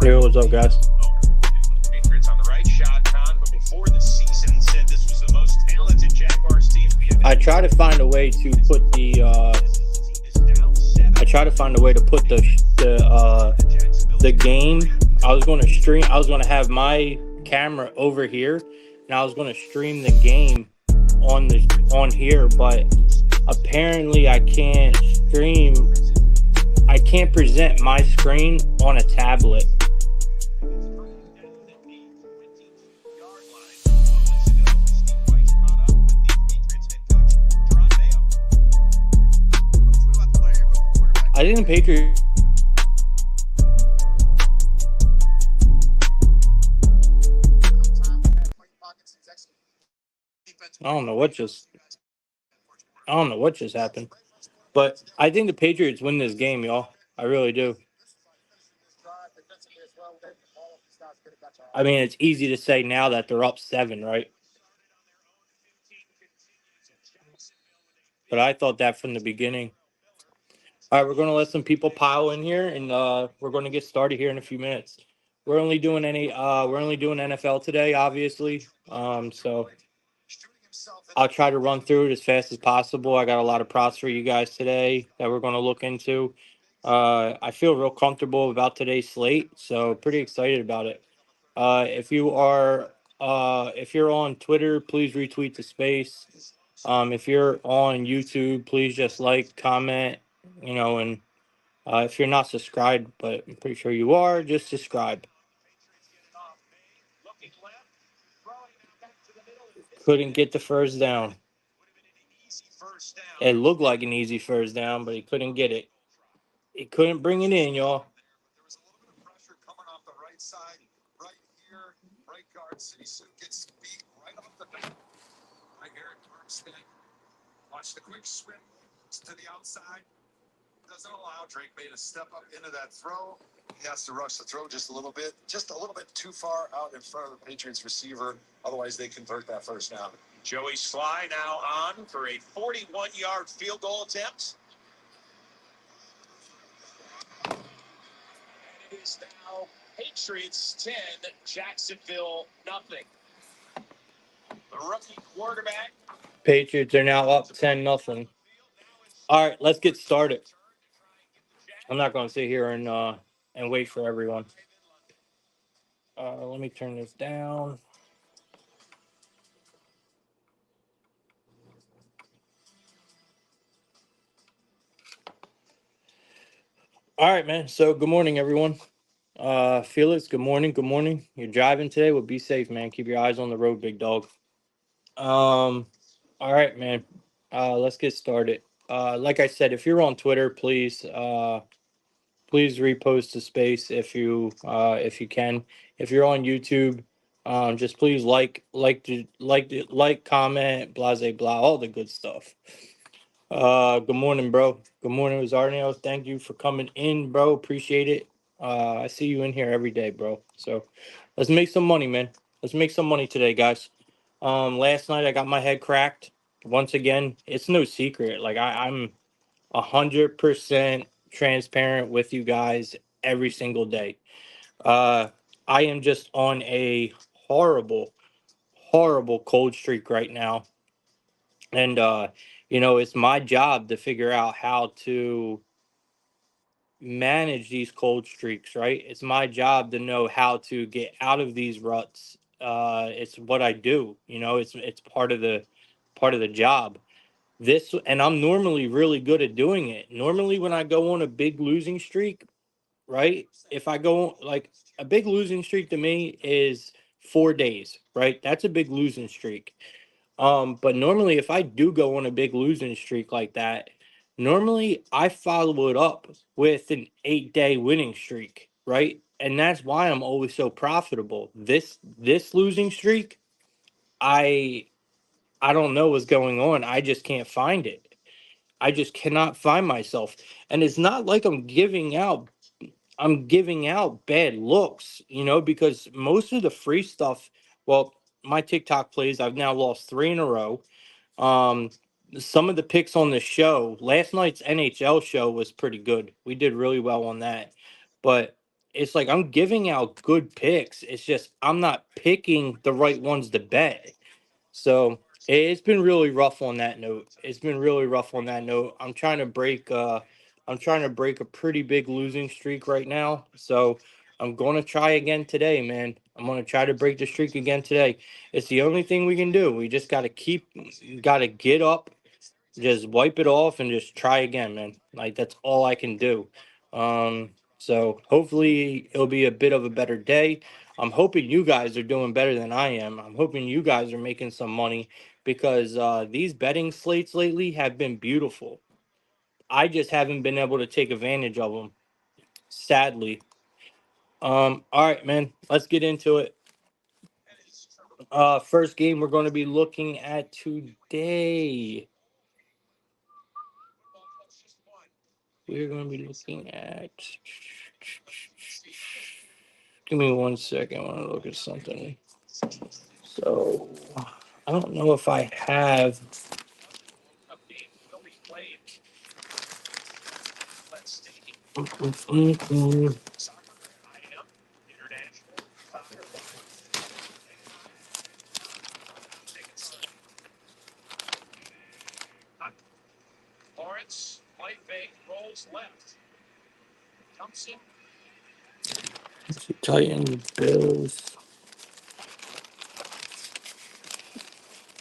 Yo, what's up, guys? Patriots on the right shot, Con, but before the season said this was the most talented Jaguars team we have I ever try to find a way to put the. I try to find a way to put the game. I was going to stream. I was going to have my camera over here, and I was going to stream the game on here. But apparently, I can't stream. I can't present my screen on a tablet. I think the Patriots. I don't know what just. I don't know what just happened, but I think the Patriots win this game, y'all. I really do. I mean, it's easy to say now that they're up 7, right? But I thought that from the beginning. All right, we're going to let some people pile in here, and we're going to get started here in a few minutes. We're only doing NFL today, obviously. So I'll try to run through it as fast as possible. I got a lot of props for you guys today that we're going to look into. I feel real comfortable about today's slate, so pretty excited about it. If you're on Twitter, please retweet the space. If you're on YouTube, please just like, comment, and if you're not subscribed, but I'm pretty sure you are, just subscribe. Couldn't get the first down. It looked like an easy first down, but he couldn't get it. He couldn't bring it in, y'all. There was a little bit of pressure coming off the right side, right here, right guard. City gets beat right off the bat. Right here at Armstead. Watch the quick swim to the outside. Doesn't allow Drake May to step up into that throw. He has to rush the throw just a little bit too far out in front of the Patriots receiver. Otherwise, they convert that first down. Joey Sly now on for a 41-yard field goal attempt. And it is now Patriots 10, Jacksonville nothing. The rookie quarterback. Patriots are now up 10-0. All right, let's get started. I'm not going to sit here and wait for everyone. Let me turn this down. All right, man. So good morning, everyone. Felix, good morning. Good morning. You're driving today. Well, be safe, man. Keep your eyes on the road, big dog. All right, man. Let's get started. Like I said, if you're on Twitter, please repost the space if you can. If you're on YouTube, just please like, comment, blase blah, all the good stuff. Good morning, bro. Good morning, Zarnio. Thank you for coming in, bro. Appreciate it. I see you in here every day, bro. So let's make some money, man. Let's make some money today, guys. Last night I got my head cracked. Once again, it's no secret. Like I'm 100% transparent with you guys every single day. I am just on a horrible, horrible cold streak right now. And it's my job to figure out how to manage these cold streaks, right? It's my job to know how to get out of these ruts. It's what I do, it's part of the job. And I'm normally really good at doing it. Normally when I go on a big losing streak, right? If I go like a big losing streak to me is 4 days, right? That's a big losing streak. But normally if I do go on a big losing streak like that, normally I follow it up with an 8-day winning streak, right? And that's why I'm always so profitable. This losing streak, I I don't know what's going on. I just can't find it. I just cannot find myself. And it's not like I'm giving out bad looks, because most of the free stuff, well, my TikTok plays, I've now lost 3 in a row. Um, some of the picks on the show, last night's NHL show was pretty good. We did really well on that. But it's like I'm giving out good picks. It's just I'm not picking the right ones to bet. So it's been really rough on that note. It's been really rough on that note. I'm trying to break a pretty big losing streak right now. So I'm gonna try again today, man. I'm gonna try to break the streak again today. It's the only thing we can do. We just gotta get up, just wipe it off and just try again, man. Like that's all I can do. So hopefully it'll be a bit of a better day. I'm hoping you guys are doing better than I am. I'm hoping you guys are making some money because these betting slates lately have been beautiful. I just haven't been able to take advantage of them, sadly. All right, man. Let's get into it. First game we're going to be looking at today. We're going to be looking at. Give me 1 second. I want to look at something. So, I don't know if I have. Lawrence, light fake, rolls left. Jumps in. Titans, Bills.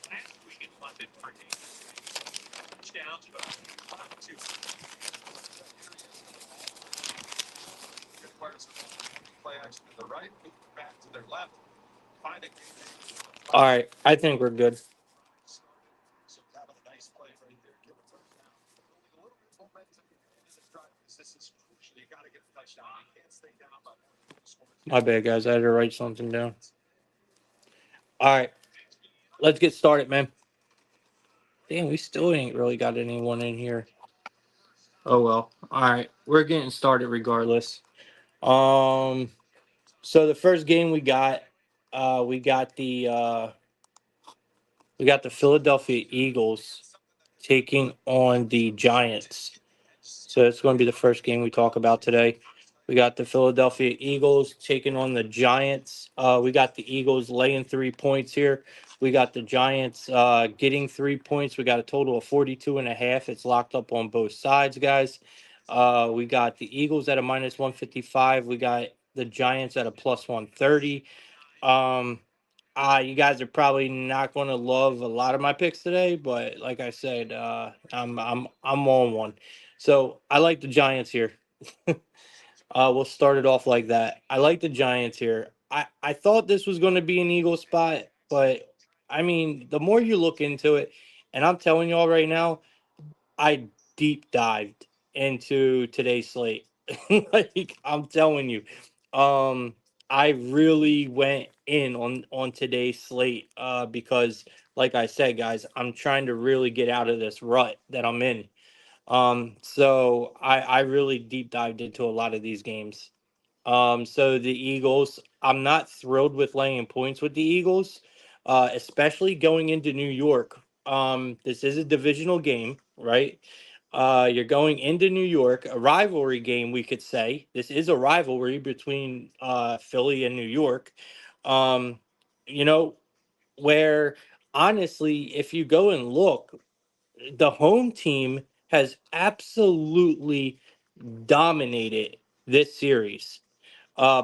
Last week in London for touchdowns, but two. Good players play action to the right, back to their left. Find a All right, I think we're good. So having a nice play right there. Give it first down. Building a little bit of momentum in this drive because this is crucial. You got to get a touchdown. You can't stay down by one. My bad, guys. I had to write something down. All right, let's get started, man. Damn, we still ain't really got anyone in here. Oh well. All right, we're getting started regardless. Um, so the first game we got, uh, we got the uh, we got the Philadelphia Eagles taking on the Giants. So it's going to be the first game we talk about today. We got the Philadelphia Eagles taking on the Giants. We got the Eagles laying 3 points here. We got the Giants getting 3 points. We got a total of 42 and a half. It's locked up on both sides, guys. We got the Eagles at a minus 155. We got the Giants at a plus 130. Um, you guys are probably not going to love a lot of my picks today, but like I said, I'm on one. So I like the Giants here. We'll start it off like that. I like the Giants here. I thought this was going to be an Eagle spot, but I mean, the more you look into it, and I'm telling y'all right now, I deep dived into today's slate. Like I'm telling you, um, I really went in on today's slate because, like I said, guys, I'm trying to really get out of this rut that I'm in. So I really deep dived into a lot of these games. So the Eagles, I'm not thrilled with laying points with the Eagles, especially going into New York. This is a divisional game, right? You're going into New York, a rivalry game, we could say. This is a rivalry between Philly and New York. Um, you know, where honestly, if you go and look, the home team has absolutely dominated this series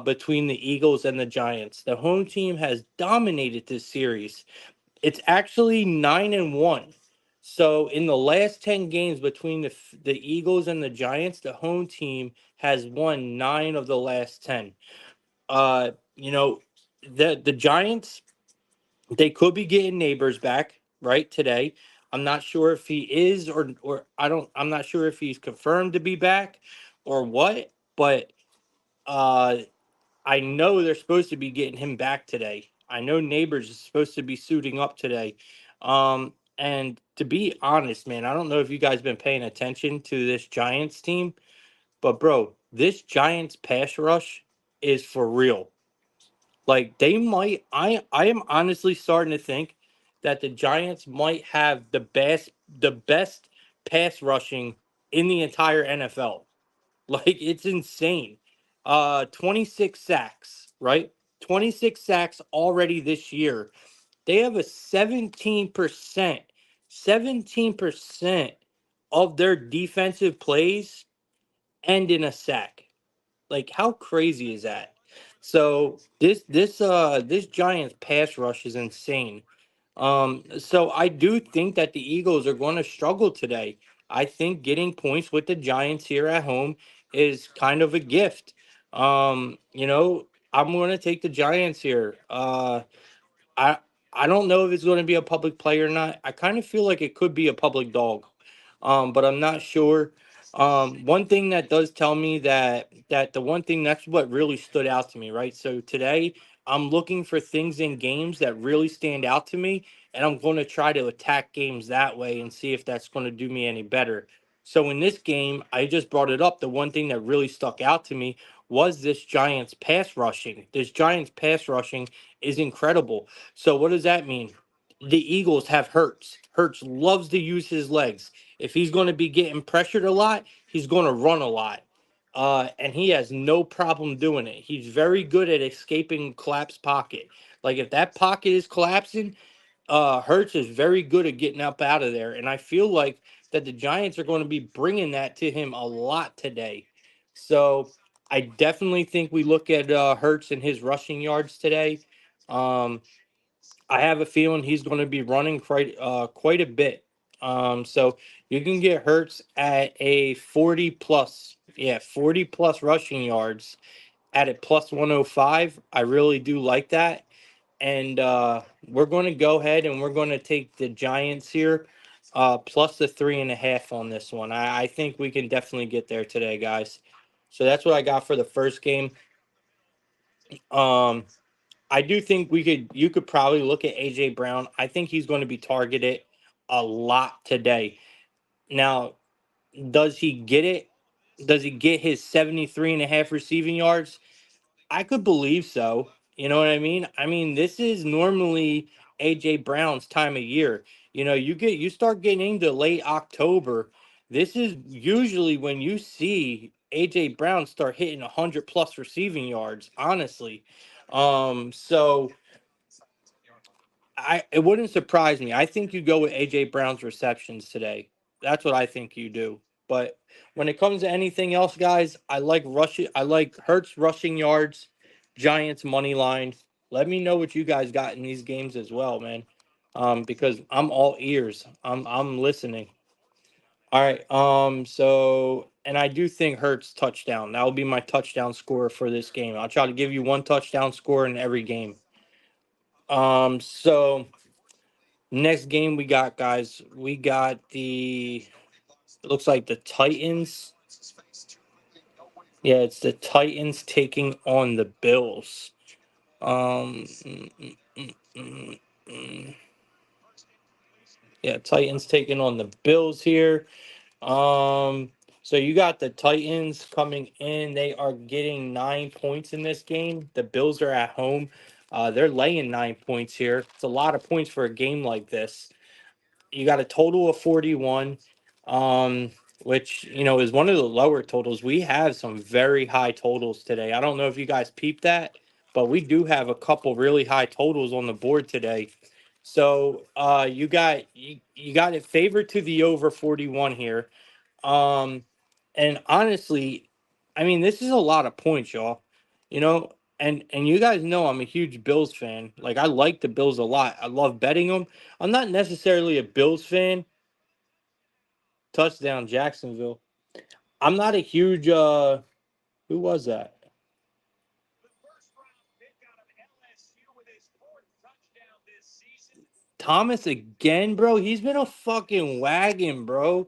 between the Eagles and the Giants. The home team has dominated this series. It's actually 9-1. So in the last 10 games between the Eagles and the Giants, the home team has won 9 of the last 10. You know, the Giants, they could be getting Neighbors back right today. I'm not sure if he is I'm not sure if he's confirmed to be back or what, but uh I know they're supposed to be getting him back today. I know Neighbors is supposed to be suiting up today. And to be honest, man, I don't know if you guys been paying attention to this Giants team, but bro, this Giants pass rush is for real. Like they might I am honestly starting to think that the Giants might have the best pass rushing in the entire NFL. Like it's insane. 26 sacks, right? 26 sacks already this year. They have a 17% of their defensive plays end in a sack. Like, how crazy is that? So this Giants pass rush is insane. So I do think that the Eagles are going to struggle today. I think getting points with the Giants here at home is kind of a gift. I'm going to take the Giants here. I I don't know if it's going to be a public play or not. I kind of feel like it could be a public dog, but I'm not sure. One thing that does tell me that the one thing that's what really stood out to me, right? So today I'm looking for things in games that really stand out to me, and I'm going to try to attack games that way and see if that's going to do me any better. So in this game, I just brought it up. The one thing that really stuck out to me was this Giants pass rushing. This Giants pass rushing is incredible. So what does that mean? The Eagles have Hurts. Hurts loves to use his legs. If he's going to be getting pressured a lot, he's going to run a lot. And he has no problem doing it. He's very good at escaping collapse pocket. Like if that pocket is collapsing, Hurts is very good at getting up out of there. And I feel like that the Giants are going to be bringing that to him a lot today. So I definitely think we look at Hurts and his rushing yards today. Um, I have a feeling he's going to be running quite a bit. So you can get Hurts at a 40 plus, 40 plus rushing yards at a plus 105. I really do like that. And we're going to go ahead and we're going to take the Giants here, plus the 3.5 on this one. I think we can definitely get there today, guys. So that's what I got for the first game. Um, I do think you could probably look at AJ Brown. I think he's going to be targeted a lot today. Now, does he get it? Does he get his 73.5 receiving yards? I could believe so. You know what I mean? I mean, this is normally AJ Brown's time of year. You start getting into late October. This is usually when you see AJ Brown start hitting 100 plus receiving yards, honestly. So it wouldn't surprise me. I think you go with AJ Brown's receptions today. That's what I think you do. But when it comes to anything else, guys, I like rushing. I like Hurts rushing yards, Giants money line. Let me know what you guys got in these games as well, man. Because I'm all ears. I'm listening. All right. So and I do think Hurts touchdown. That will be my touchdown score for this game. I'll try to give you one touchdown score in every game. So next game we got, guys. We got it looks like the Titans. Yeah, it's the Titans taking on the Bills. Um, mm, mm, mm, mm, mm. Yeah, Titans taking on the Bills here. Um, so you got the Titans coming in. They are getting 9 points in this game. The Bills are at home. They're laying 9 points here. It's a lot of points for a game like this. You got a total of 41, um, which is one of the lower totals. We have some very high totals today. I don't know if you guys peeped that, but we do have a couple really high totals on the board today. So you got it favored to the over 41 here. Um, and honestly, I mean, this is a lot of points, y'all. You know, and you guys know I'm a huge Bills fan. Like I like the Bills a lot. I love betting them. I'm not necessarily a Bills fan. Touchdown Jacksonville. I'm not a huge who was that? Thomas again, bro. He's been a fucking wagon, bro.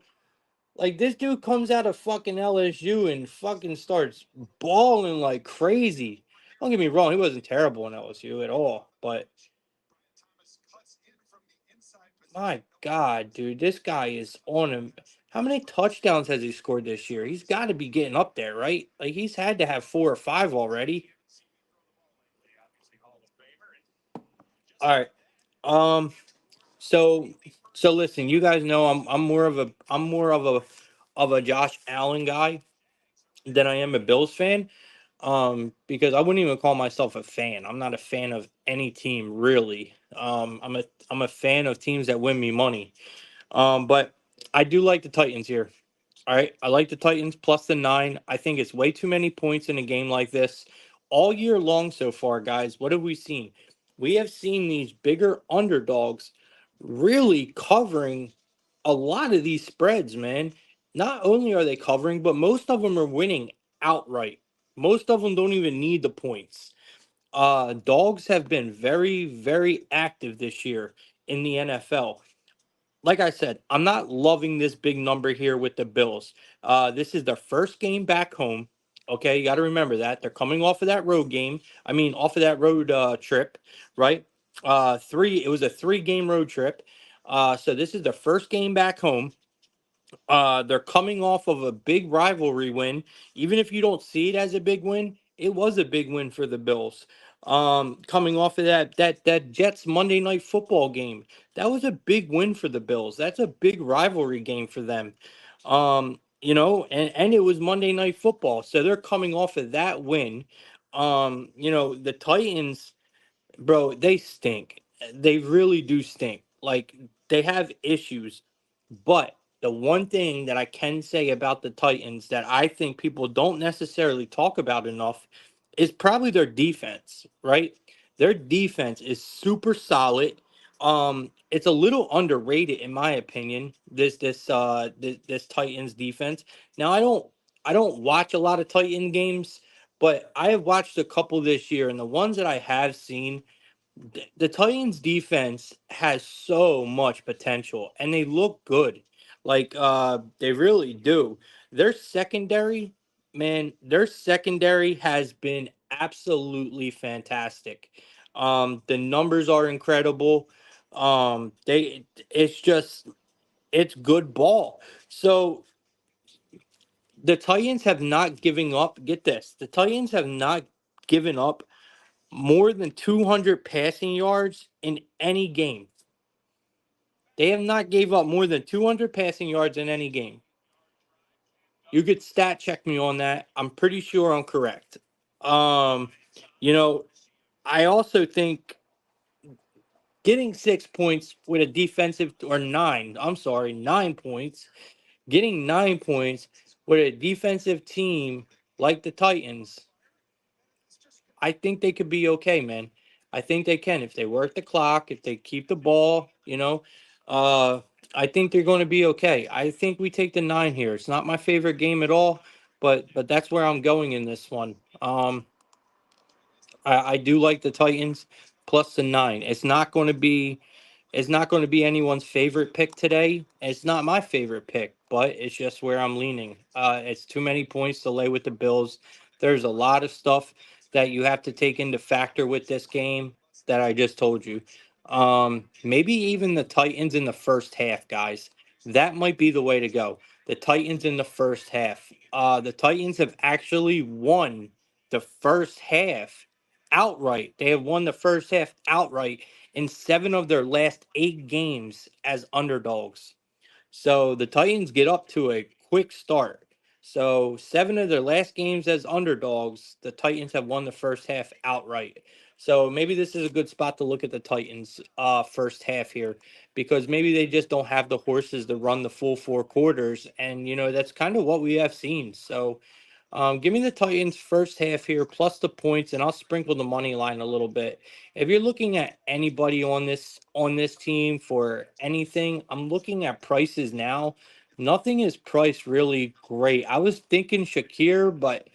Like this dude comes out of fucking LSU and fucking starts balling like crazy. Don't get me wrong, he wasn't terrible in LSU at all, but my God, dude, this guy is on him. How many touchdowns has he scored this year? He's got to be getting up there, right? Like he's had to have 4 or 5 already. All right. Um. So listen, you guys know I'm more of a Josh Allen guy than I am a Bills fan. Because I wouldn't even call myself a fan. I'm not a fan of any team really. I'm a fan of teams that win me money. But I do like the Titans here. All right, I like the Titans plus the 9. I think it's way too many points in a game like this. All year long so far, guys, what have we seen? We have seen these bigger underdogs really covering a lot of these spreads, man. Not only are they covering, but most of them are winning outright. Most of them don't even need the points. Dogs have been very, very active this year in the NFL. Like I said, I'm not loving this big number here with the Bills. This is their first game back home. Okay, you got to remember that they're coming off of that road game. I mean, off of that road trip, right? It was a 3 game road trip. So this is the first game back home. They're coming off of a big rivalry win. Even if you don't see it as a big win, it was a big win for the Bills. Coming off of that Jets Monday Night Football game, that was a big win for the Bills. That's a big rivalry game for them. And it was Monday Night Football, so they're coming off of that win. The Titans, bro, they stink. They really do stink. Like they have issues, but the one thing that I can say about the Titans that I think people don't necessarily talk about enough is probably their defense, right? Their defense is super solid. It's a little underrated in my opinion, this Titans defense. Now I don't watch a lot of Titan games, but I have watched a couple this year, and the ones that I have seen, the Titans defense has so much potential and they look good. Like they really do. Their secondary, man, their secondary has been absolutely fantastic. The numbers are incredible. It's just it's good ball. So the Titans have not given up. Get this. The Titans have not given up more than 200 passing yards in any game. They have not gave up more than 200 passing yards in any game. You could stat check me on that. I'm pretty sure I'm correct. Um, you know, I also think getting 6 points with a defensive or 9, I'm sorry, 9 points, getting 9 points with a defensive team like the Titans, I think they could be okay, man. I think they can if they work the clock, if they keep the ball, Uh, I think they're going to be okay. I think we take the 9 here. It's not my favorite game at all, but that's where I'm going in this one. I do like the Titans plus the 9. It's not going to be anyone's favorite pick today. It's not my favorite pick, but it's just where I'm leaning. It's too many points to lay with the Bills. There's a lot of stuff that you have to take into factor with this game that I just told you. Maybe even the Titans in the first half, guys. That might be the way to go. The Titans in the first half. The Titans have actually won the first half outright. They have won the first half outright in 7 of their last 8 games as underdogs. So the Titans get up to a quick start. So 7 of their last games as underdogs, the Titans have won the first half outright. So maybe this is a good spot to look at the Titans first half here, because maybe they just don't have the horses to run the full 4 quarters, and that's kind of what we have seen. So give me the Titans first half here plus the points, and I'll sprinkle the money line a little bit. If you're looking at anybody on this team for anything, I'm looking at prices now. Nothing is priced really great. I was thinking Shakir, but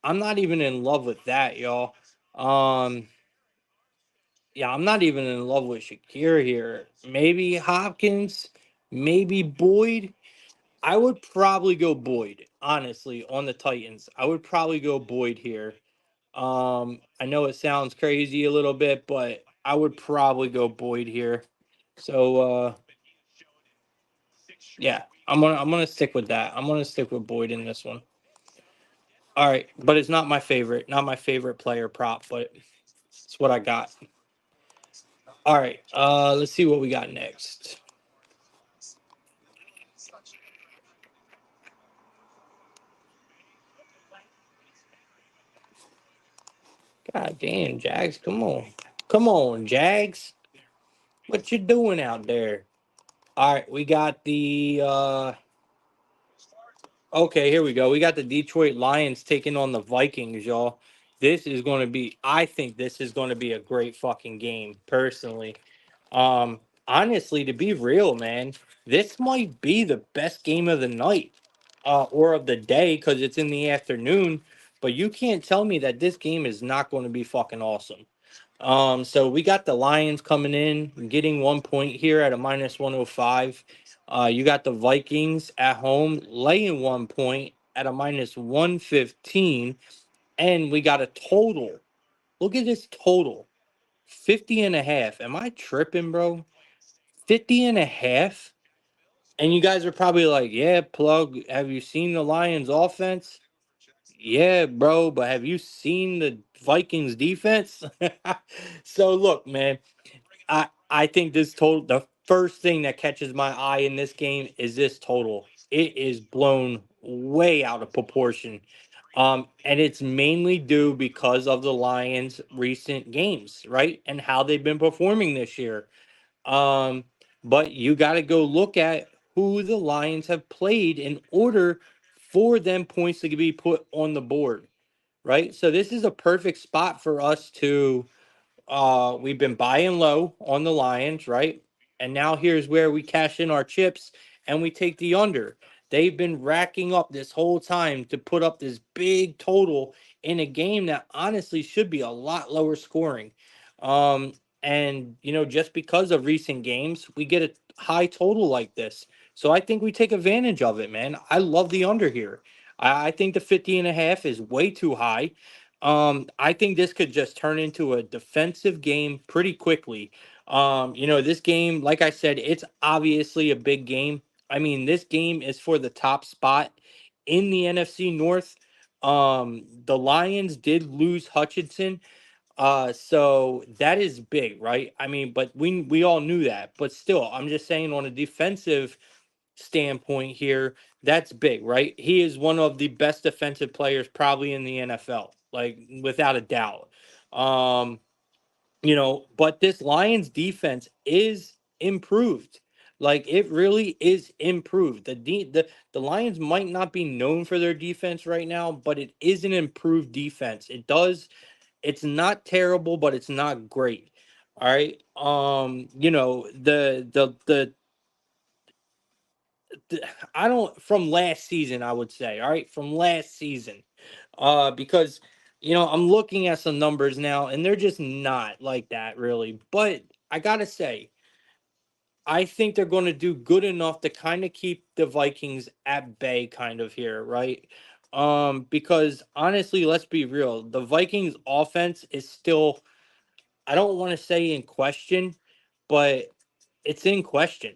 I'm not even in love with that, y'all. Um, yeah, I'm not even in love with Shakir here. Maybe Hopkins, maybe Boyd. I would probably go Boyd, honestly, on the Titans. I would probably go Boyd here. I know it sounds crazy a little bit, but I would probably go Boyd here. So yeah, I'm gonna stick with that. I'm gonna stick with Boyd in this one. All right, but it's not my favorite player prop, but it's what I got. All right, let's see what we got next. God damn, Jags, come on. Come on, Jags. What you doing out there? All right, we got the okay, here we go. We got the Detroit Lions taking on the Vikings, y'all. This is going to be I think this is going to be a great fucking game, personally. Honestly, to be real, man, this might be the best game of the night, or of the day, because it's in the afternoon. But you can't tell me that this game is not going to be fucking awesome. So we got the Lions coming in, getting 1 point here at a minus 105. You got the Vikings at home laying 1 point at a minus 115. And we got a total. Look at this total, 50 and a half. Am I tripping, bro? 50 and a half? And you guys are probably like, yeah, plug, have you seen the Lions offense? Yeah, bro, but have you seen the Vikings defense? So look, man, I think this total, the first thing that catches my eye in this game is this total. It is blown way out of proportion. And it's mainly due because of the Lions' recent games, right? And how they've been performing this year. Um, but you got to go look at who the Lions have played in order for them points to be put on the board, right? So this is a perfect spot for us to we've been buying low on the Lions, right? And now here's where we cash in our chips and we take the under. They've been racking up this whole time to put up this big total in a game that honestly should be a lot lower scoring. Um, and just because of recent games, we get a high total like this. So I think we take advantage of it, man. I love the under here. I think the 50 and a half is way too high. I think this could just turn into a defensive game pretty quickly. This game, like I said, it's obviously a big game. I mean, this game is for the top spot in the NFC North. The Lions did lose Hutchinson, so that is big, right? I mean, but we all knew that. But still, I'm just saying on a defensive standpoint here, that's big, right? He is one of the best defensive players probably in the NFL, like without a doubt. Um, but this Lions defense is improved. Like it really is improved. The Lions might not be known for their defense right now, but it is an improved defense. It's not terrible, but it's not great. All right. I don't from last season, I would say, all right, from last season. Because I'm looking at some numbers now and they're just not like that really. But I gotta say, I think they're going to do good enough to kind of keep the Vikings at bay, kind of here, right? Because honestly, let's be real, the Vikings offense is still, I don't want to say in question, but it's in question.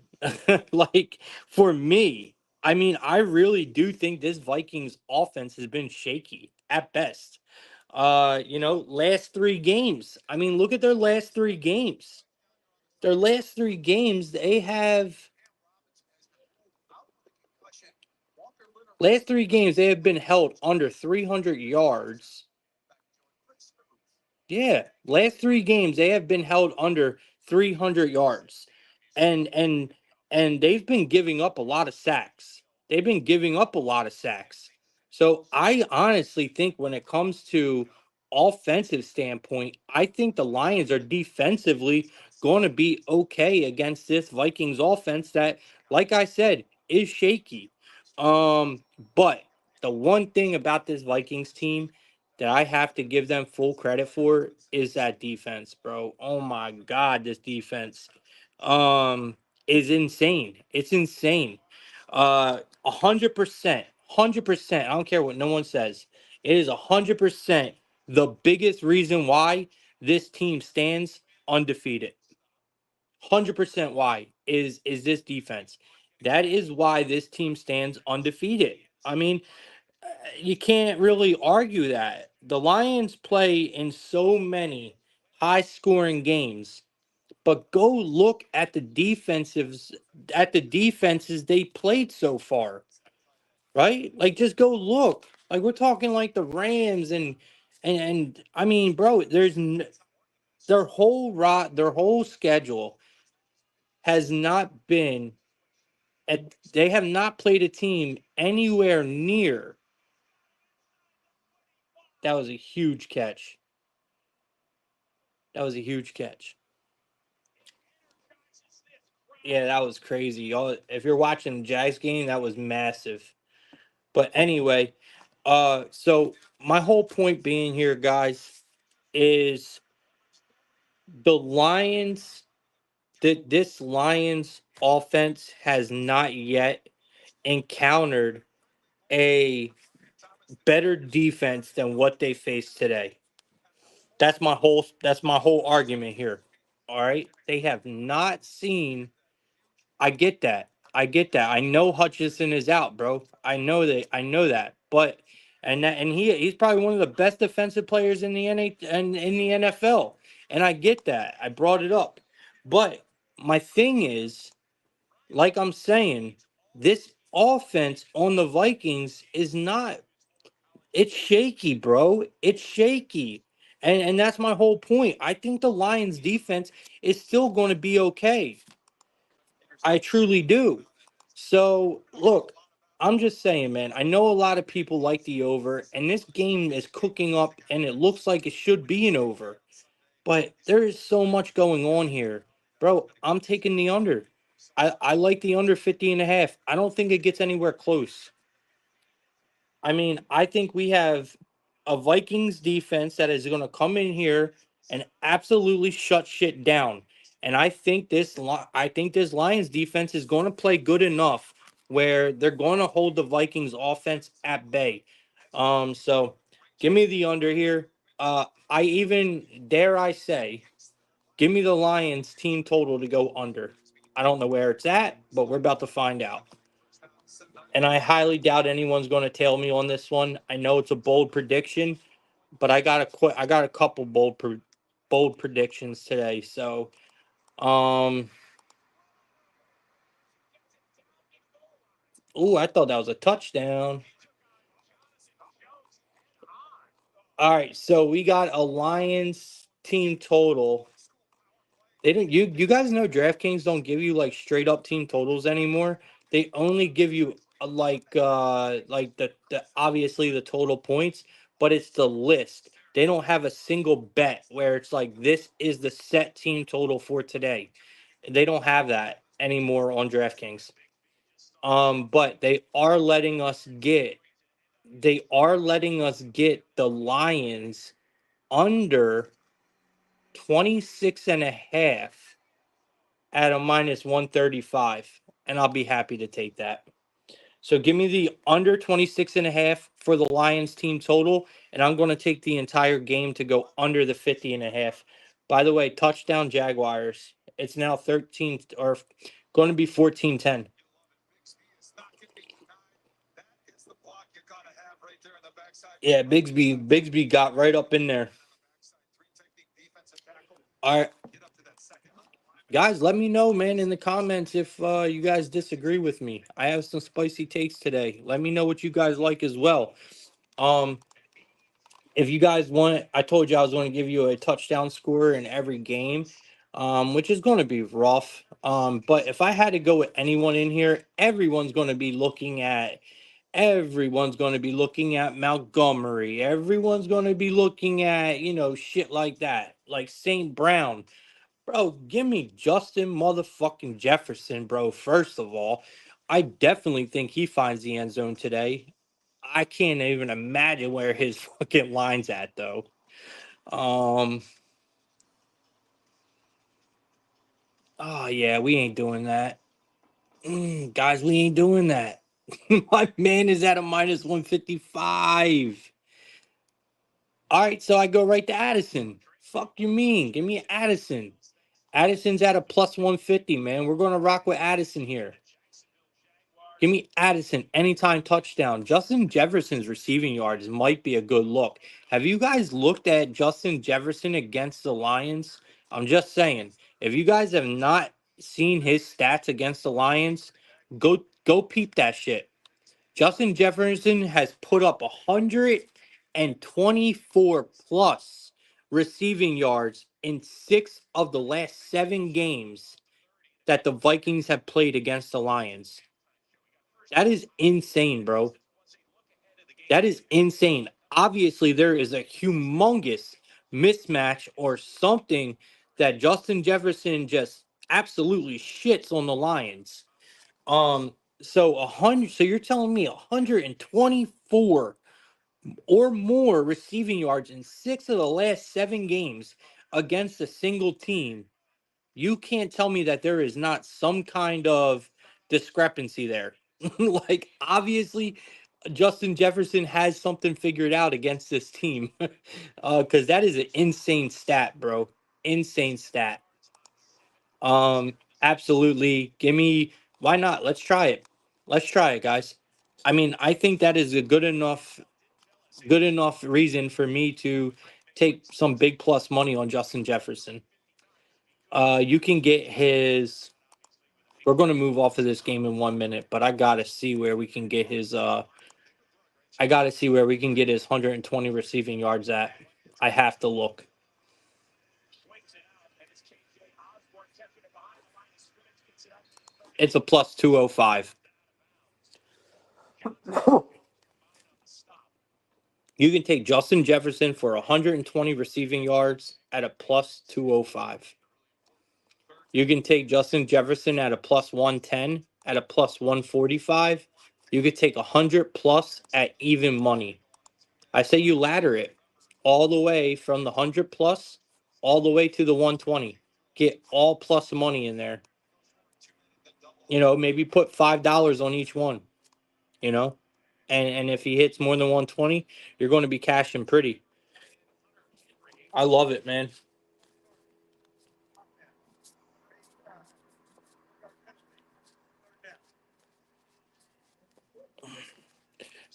Like for me, I mean, I really do think this Vikings offense has been shaky at best. Last 3 games. I mean, look at their last 3 games. Their last 3 games, they have they have been held under 300 yards. Yeah, last 3 games they have been held under 300 yards, and they've been giving up a lot of sacks. They've been giving up a lot of sacks. So I honestly think when it comes to offensive standpoint, I think the Lions are defensively going to be okay against this Vikings offense that, like I said, is shaky. But the one thing about this Vikings team that I have to give them full credit for is that defense, bro. Oh my god, this defense um is insane. It's insane. 100%, 100%. I don't care what no one says. It is 100% the biggest reason why this team stands undefeated. 100% why is this defense. That is why this team stands undefeated. I mean, you can't really argue that. The Lions play in so many high scoring games, but go look at the defenses they played so far, right? Like just go look. Like we're talking like the Rams and And I mean, bro, their whole schedule has not been they have not played a team anywhere near. That was a huge catch. That was a huge catch. Yeah, that was crazy. Y'all, if you're watching the Jags game, that was massive. But anyway, so my whole point being here, guys, is the Lions. That this Lions offense has not yet encountered a better defense than what they face today. That's my whole argument here. All right. They have not seen. I get that. I get that. I know Hutchinson is out, bro. I know that. But he's probably one of the best defensive players in the in the NFL. And I get that. I brought it up. But my thing is, like I'm saying, this offense on the Vikings is not. It's shaky, bro. It's shaky. And that's my whole point. I think the Lions defense is still going to be okay. I truly do. So, look, I'm just saying, man, I know a lot of people like the over, and this game is cooking up, and it looks like it should be an over. But there is so much going on here. Bro, I'm taking the under. I like the under 50 and a half. I don't think it gets anywhere close. I mean, I think we have a Vikings defense that is going to come in here and absolutely shut shit down. And I think this Lions defense is going to play good enough where they're going to hold the Vikings offense at bay. So give me the under here. I even dare I say, give me the Lions team total to go under. I don't know where it's at, but we're about to find out. And I highly doubt anyone's going to tail me on this one. I know it's a bold prediction, but I got a couple bold predictions today. So, um, I thought that was a touchdown. All right, so we got a Lions team total. They don't you guys know DraftKings don't give you like straight up team totals anymore. They only give you like the obviously the total points, but it's the list. They don't have a single bet where it's like this is the set team total for today. They don't have that anymore on DraftKings. But they are letting us get the Lions under 26 and a half at a minus 135, and I'll be happy to take that. So give me the under 26 and a half for the Lions team total, and I'm going to take the entire game to go under the 50 and a half. By the way, touchdown Jaguars. It's now 13 or going to be 14-10. Yeah, Bigsby got right up in there. All right. Guys, let me know, man, in the comments if you guys disagree with me. I have some spicy takes today. Let me know what you guys like as well. Um, if you guys want, I told you I was going to give you a touchdown score in every game, which is going to be rough. But if I had to go with anyone in here, everyone's going to be looking at Montgomery. Everyone's going to be looking at, shit like that, like St. Brown. Bro, give me Justin motherfucking Jefferson, bro. First of all, I definitely think he finds the end zone today. I can't even imagine where his fucking line's at, though. Um, oh yeah, we ain't doing that, guys. We ain't doing that. My man is at a minus 155. All right, so I go right to Addison. Fuck you mean? Give me Addison. Addison's at a plus 150, man. We're gonna rock with Addison here. Give me Addison anytime touchdown. Justin Jefferson's receiving yards might be a good look. Have you guys looked at Justin Jefferson against the Lions? I'm just saying, if you guys have not seen his stats against the Lions, go peep that shit. Justin Jefferson has put up 124 plus receiving yards in 6 of the last 7 games that the Vikings have played against the Lions. That is insane, bro. That is insane. Obviously, there is a humongous mismatch or something that Justin Jefferson just absolutely shits on the Lions. Um, so 100. So you're telling me 124 or more receiving yards in 6 of the last 7 games against a single team? You can't tell me that there is not some kind of discrepancy there. Like, obviously, Justin Jefferson has something figured out against this team. Because that is an insane stat, bro. Insane stat. Absolutely. Give me, why not? Let's try it. Let's try it, guys. I mean, I think that is a good enough reason for me to take some big plus money on Justin Jefferson. You can get his. We're going to move off of this game in 1 minute, but I gotta see where we can get his. I gotta see where we can get his 120 receiving yards at. I have to look. It's a plus 205. You can take Justin Jefferson for 120 receiving yards at a plus 205. You can take Justin Jefferson at a plus 110 at a plus 145. You could take 100 plus at even money. I say you ladder it all the way from the 100 plus all the way to the 120. Get all plus money in there. Maybe put $5 on each one, you know? And if he hits more than 120, you're going to be cashing pretty. I love it, man.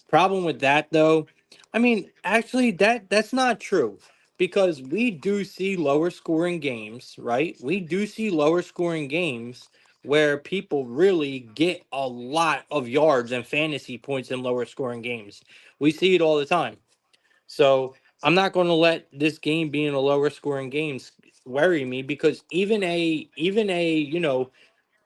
Problem with that though, I mean, actually that's not true because we do see lower scoring games, right? We do see lower scoring games where people really get a lot of yards and fantasy points in lower scoring games. We see it all the time. So, I'm not going to let this game being a lower scoring games worry me because even a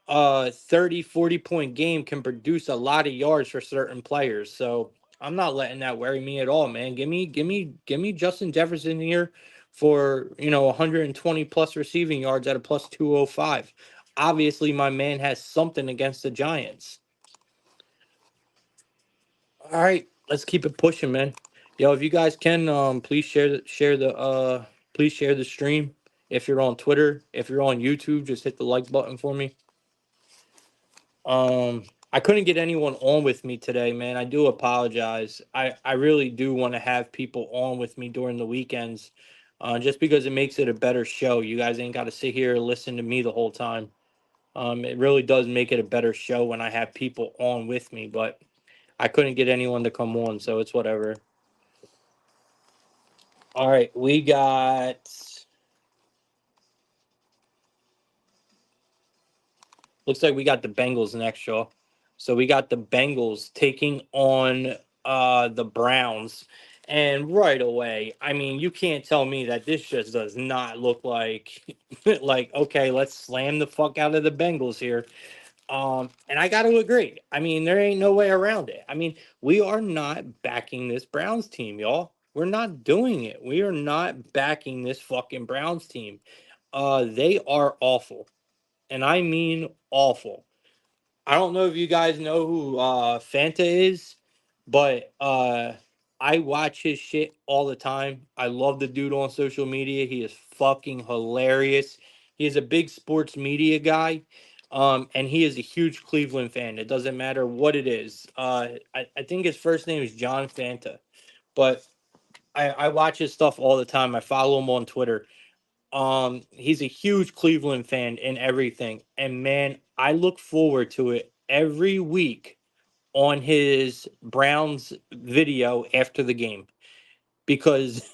30-40 point game can produce a lot of yards for certain players. So I'm not letting that worry me at all, man. Give me Justin Jefferson here for 120 plus receiving yards at a plus 205. Obviously, my man has something against the Giants. All right, let's keep it pushing, man. Yo, if you guys can, please please share the stream. If you're on Twitter, if you're on YouTube, just hit the like button for me. I couldn't get anyone on with me today, man. I do apologize. I really do want to have people on with me during the weekends, just because it makes it a better show. You guys ain't got to sit here and listen to me the whole time. It really does make it a better show when I have people on with me, but I couldn't get anyone to come on, so it's whatever. All right, we got. Looks like we got the Bengals next, y'all. So we got the Bengals taking on the Browns. And right away, I mean, you can't tell me that this just does not look like like, okay, let's slam the fuck out of the Bengals here. And I got to agree. I mean, there ain't no way around it. I mean, we are not backing this Browns team, y'all. We're not doing it. We are not backing this fucking Browns team. They are awful. And I mean awful. I don't know if you guys know who Fanta is, but I watch his shit all the time. I love the dude on social media. He is fucking hilarious. He is a big sports media guy. And he is a huge Cleveland fan. It doesn't matter what it is. I think his first name is John Fanta, but I watch his stuff all the time. I follow him on Twitter. He's a huge Cleveland fan and everything. And man, I look forward to it every week on his Browns video after the game because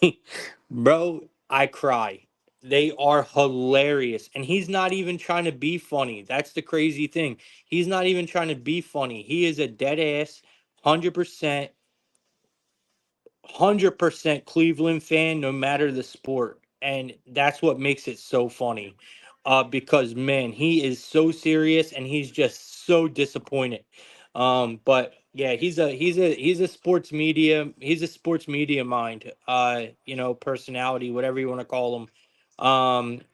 bro, I cry. They are hilarious. And he's not even trying to be funny. That's the crazy thing. He's not even trying to be funny. He is a dead ass 100% 100% Cleveland fan, no matter the sport, and that's what makes it so funny. Because man, he is so serious, and he's just so disappointed. But yeah, he's a sports media mind. Personality, whatever you want to call him.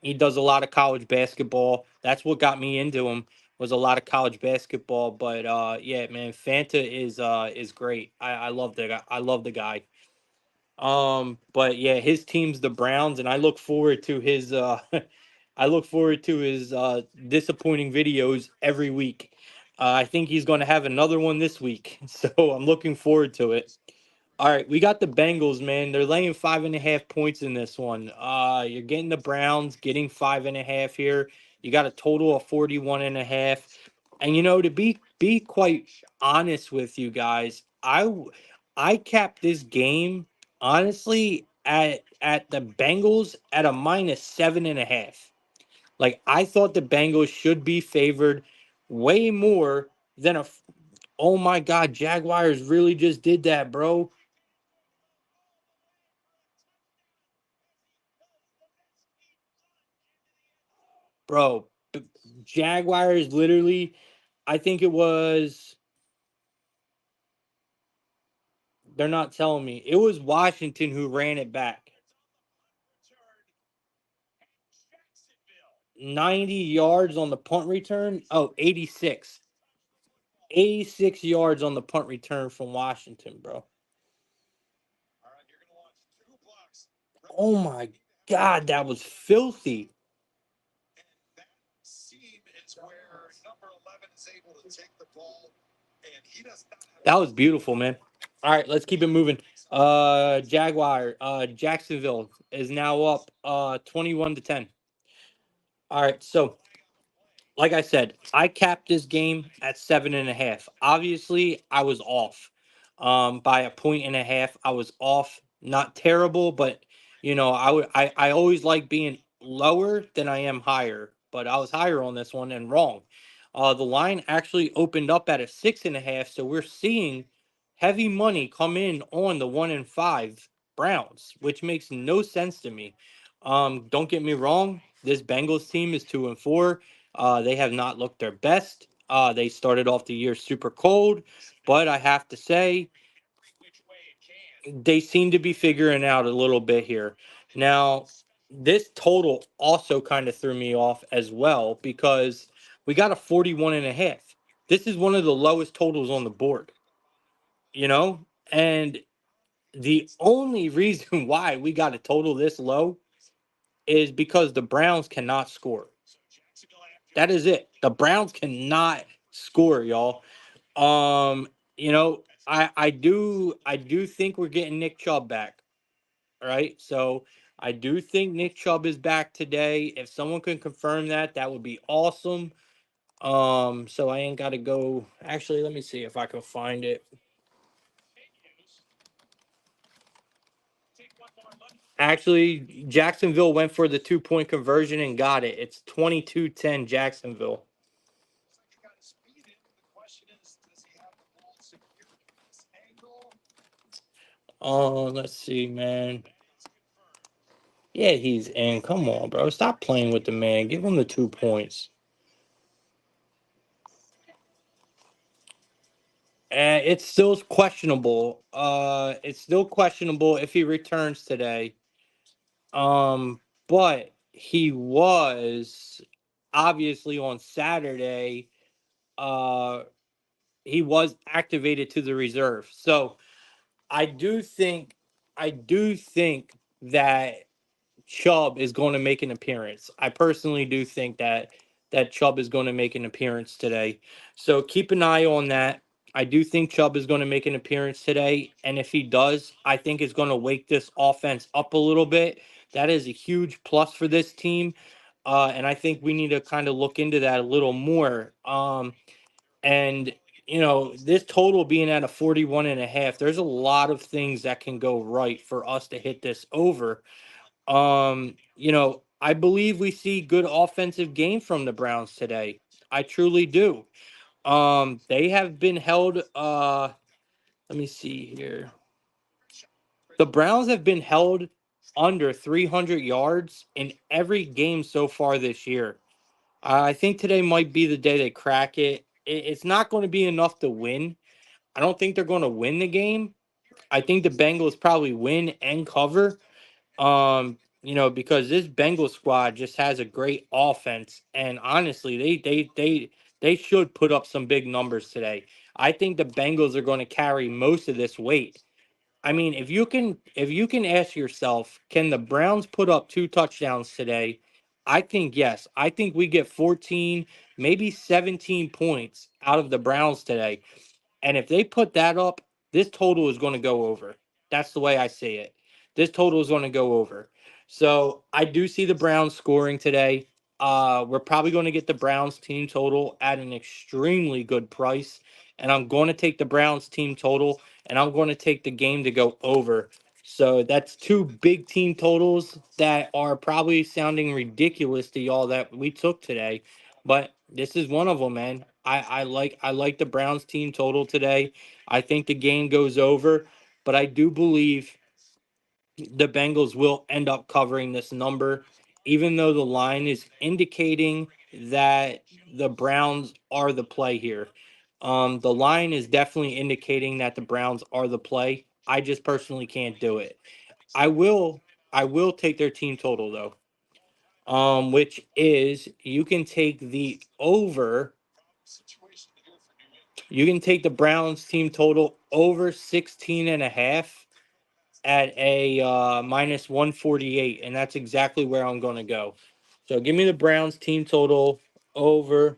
He does a lot of college basketball. That's what got me into him, was a lot of college basketball. But yeah, man, Fanta is great. I love the guy. I love the guy. But yeah, his team's the Browns, and I look forward to his I look forward to his disappointing videos every week. I think he's going to have another one this week, so I'm looking forward to it. All right, we got the Bengals, man. They're laying 5.5 points in this one. You're getting the Browns getting 5.5 here. You got a total of 41.5. And to be quite honest with you guys, I capped this game honestly at the Bengals at a -7.5. Like, I thought the Bengals should be favored way more than oh my God, Jaguars really just did that, bro. Bro, Jaguars literally, I think it was, they're not telling me. It was Washington who ran it back. 90 yards on the punt return. Oh, 86. 86 yards on the punt return from Washington, bro. All right, you're going to watch two blocks. Oh my God, that was filthy. And that seam is where number 11 is able to take the ball, and he does not have That was beautiful, man. All right, let's keep it moving. Jacksonville is now up 21-10. All right, so like I said, I capped this game at 7.5. Obviously, I was off by a point and a half. I was off, not terrible, but I always like being lower than I am higher, but I was higher on this one and wrong. The line actually opened up at a 6.5, so we're seeing heavy money come in on the 1-5 Browns, which makes no sense to me. Don't get me wrong, this Bengals team is 2-4. They have not looked their best. They started off the year super cold, but I have to say they seem to be figuring out a little bit here. Now, this total also kind of threw me off as well because we got a 41.5. This is one of the lowest totals on the board, you know? And the only reason why we got a total this low is because the Browns cannot score. That is it. The Browns cannot score, y'all. I do think we're getting Nick Chubb back. All right. So I do think Nick Chubb is back today. If someone can confirm that, that would be awesome. So I ain't gotta go. Actually, let me see if I can find it. Actually, Jacksonville went for the 2 point conversion and got it. It's 22-10 Jacksonville. you got to speed it. The question is, does he have the ball secure in this angle? Oh, let's see, man. Yeah, he's in. Come on, bro. Stop playing with the man. Give him the 2 points. It's still questionable. It's still questionable if he returns today. But he was obviously on Saturday. Uh, he was activated to the reserve. So I do think, I do think that Chubb is going to make an appearance. I personally do think that Chubb is going to make an appearance today. So keep an eye on that. I do think Chubb is going to make an appearance today, and if he does, I think it's going to wake this offense up a little bit. That is a huge plus for this team, and I think we need to kind of look into that a little more. And this total being at a 41.5, there's a lot of things that can go right for us to hit this over. I believe we see good offensive game from the Browns today. I truly do. They have been held let me see here. The Browns have been held under 300 yards in every game so far this year. I think today might be the day they crack it. It's not going to be enough to win. I don't think they're going to win the game. I think the Bengals probably win and cover. Because this Bengals squad just has a great offense, and honestly, they should put up some big numbers today. I think the Bengals are going to carry most of this weight. I mean, if you can ask yourself, can the Browns put up 2 touchdowns today? I think yes. I think we get 14, maybe 17 points out of the Browns today. And if they put that up, this total is going to go over. That's the way I see it. This total is going to go over. So I do see the Browns scoring today. We're probably going to get the Browns team total at an extremely good price. And I'm going to take the Browns team total and I'm going to take the game to go over. So that's two big team totals that are probably sounding ridiculous to y'all that we took today. But this is one of them, man. I like the Browns team total today. I think the game goes over, but I do believe the Bengals will end up covering this number, even though the line is indicating that the Browns are the play here. The line is definitely indicating that the Browns are the play. I just personally can't do it. I will I will take their team total though. Which is you can take the over. You can take the Browns team total over 16 and a half at a minus 148, and that's exactly where I'm going to go. So give me the Browns team total over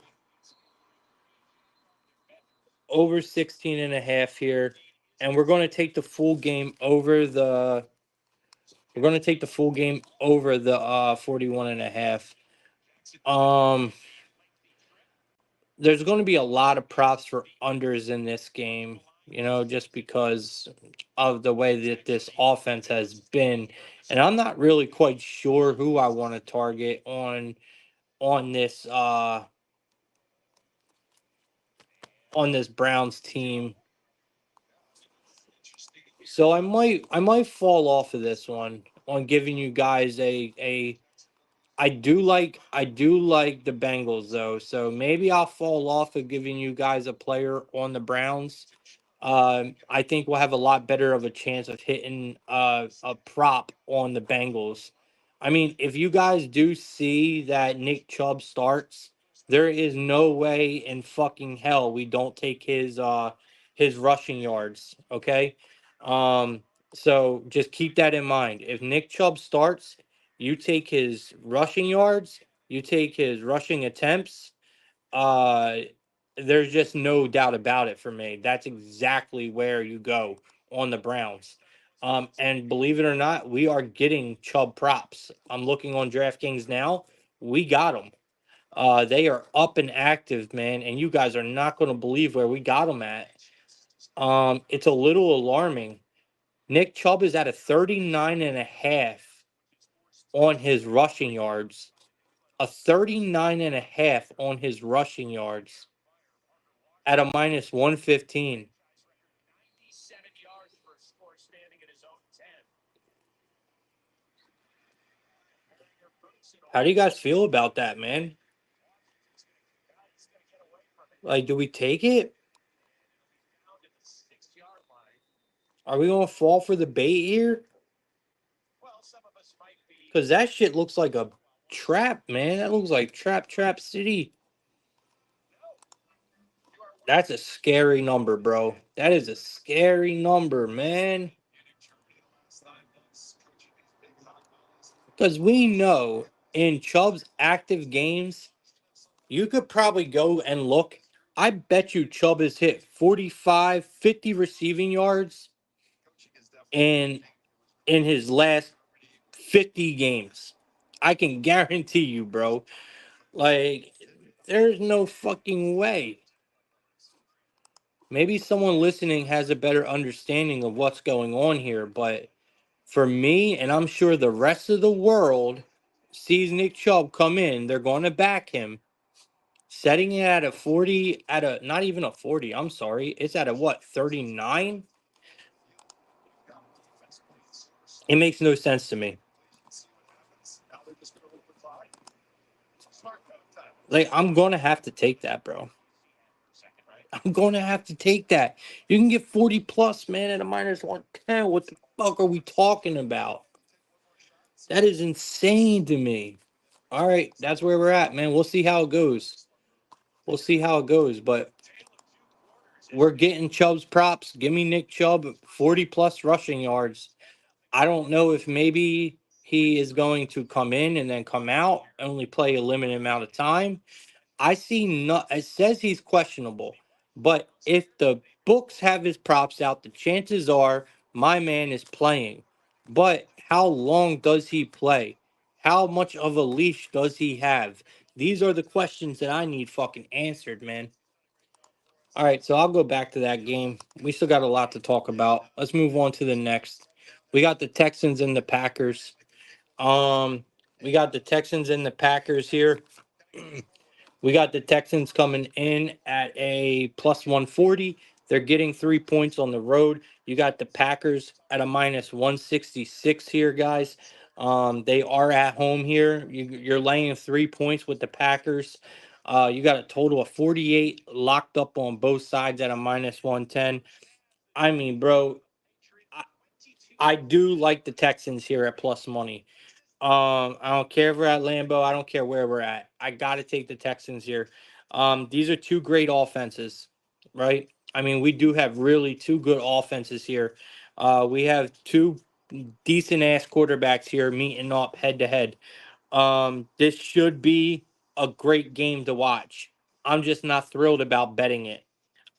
16 and a half here, and we're going to take the full game over the 41 and a half. Um there's going to be a lot of props for unders in this game, just because of the way that this offense has been. And I'm not really quite sure who I want to target on this on this Browns team. So I might fall off of this one on giving you guys a I do like the Bengals though. So maybe I'll fall off of giving you guys a player on the Browns. I think we'll have a lot better of a chance of hitting a prop on the Bengals. I mean, if you guys do see that Nick Chubb starts, there is no way in fucking hell we don't take his rushing yards. Okay, so just keep that in mind. If Nick Chubb starts, you take his rushing yards, you take his rushing attempts. uh there's just no doubt about it for me. That's exactly where you go on the Browns. And believe it or not, we are getting Chubb props. I'm looking on DraftKings now. We got them. They are up and active, man, and you guys are not going to believe where we got them at. It's a little alarming. Nick Chubb is at a 39 and a half on his rushing yards. A 39 and a half on his rushing yards at a minus 115. How do you guys feel about that, man? Like, do we take it? Are we going to fall for the bait here? Because that shit looks like a trap, man. That looks like Trap City. That's a scary number, bro. That is a scary number, man. Because we know in Chubb's active games, you could probably go and look. I bet you Chubb has hit 45, 50 receiving yards in his last 50 games. I can guarantee you, bro. Like, there's no fucking way. Maybe someone listening has a better understanding of what's going on here, but for me, and I'm sure the rest of the world sees Nick Chubb come in, they're going to back him. Setting it at a 40, at a not even a 40, I'm sorry. It's at a what, 39? It makes no sense to me. See what happens. Now they're just going to open by. Smart time. Like, I'm going to have to take that, bro. Second, right? I'm going to have to take that. You can get 40 plus, man, at a minus 110. What the fuck are we talking about? That is insane to me. All right, that's where we're at, man. We'll see how it goes. We'll see how it goes, but we're getting Chubb's props. Give me Nick Chubb 40 plus rushing yards. I don't know if maybe he is going to come in and then come out, only play a limited amount of time. I see no, it says he's questionable, but if the books have his props out, the chances are my man is playing. But how long does he play? How much of a leash does he have? These are the questions that I need fucking answered, man. All right, so I'll go back to that game. We still got a lot to talk about. Let's move on to the next. We got the Texans and the Packers. Um, we got the Texans and the Packers here. We got the Texans coming in at a plus 140. They're getting 3 points on the road. You got the Packers at a minus 166 here, guys. They are at home here. You're laying 3 points with the Packers. You got a total of 48 locked up on both sides at a minus 110. I mean, bro, I, I do like the Texans here at plus money. I don't care if we're at Lambeau. I don't care where we're at. I got to take the Texans here. These are two great offenses, right? I mean, we do have really two good offenses here. We have two decent ass quarterbacks here meeting up head to head. This should be a great game to watch. I'm just not thrilled about betting it.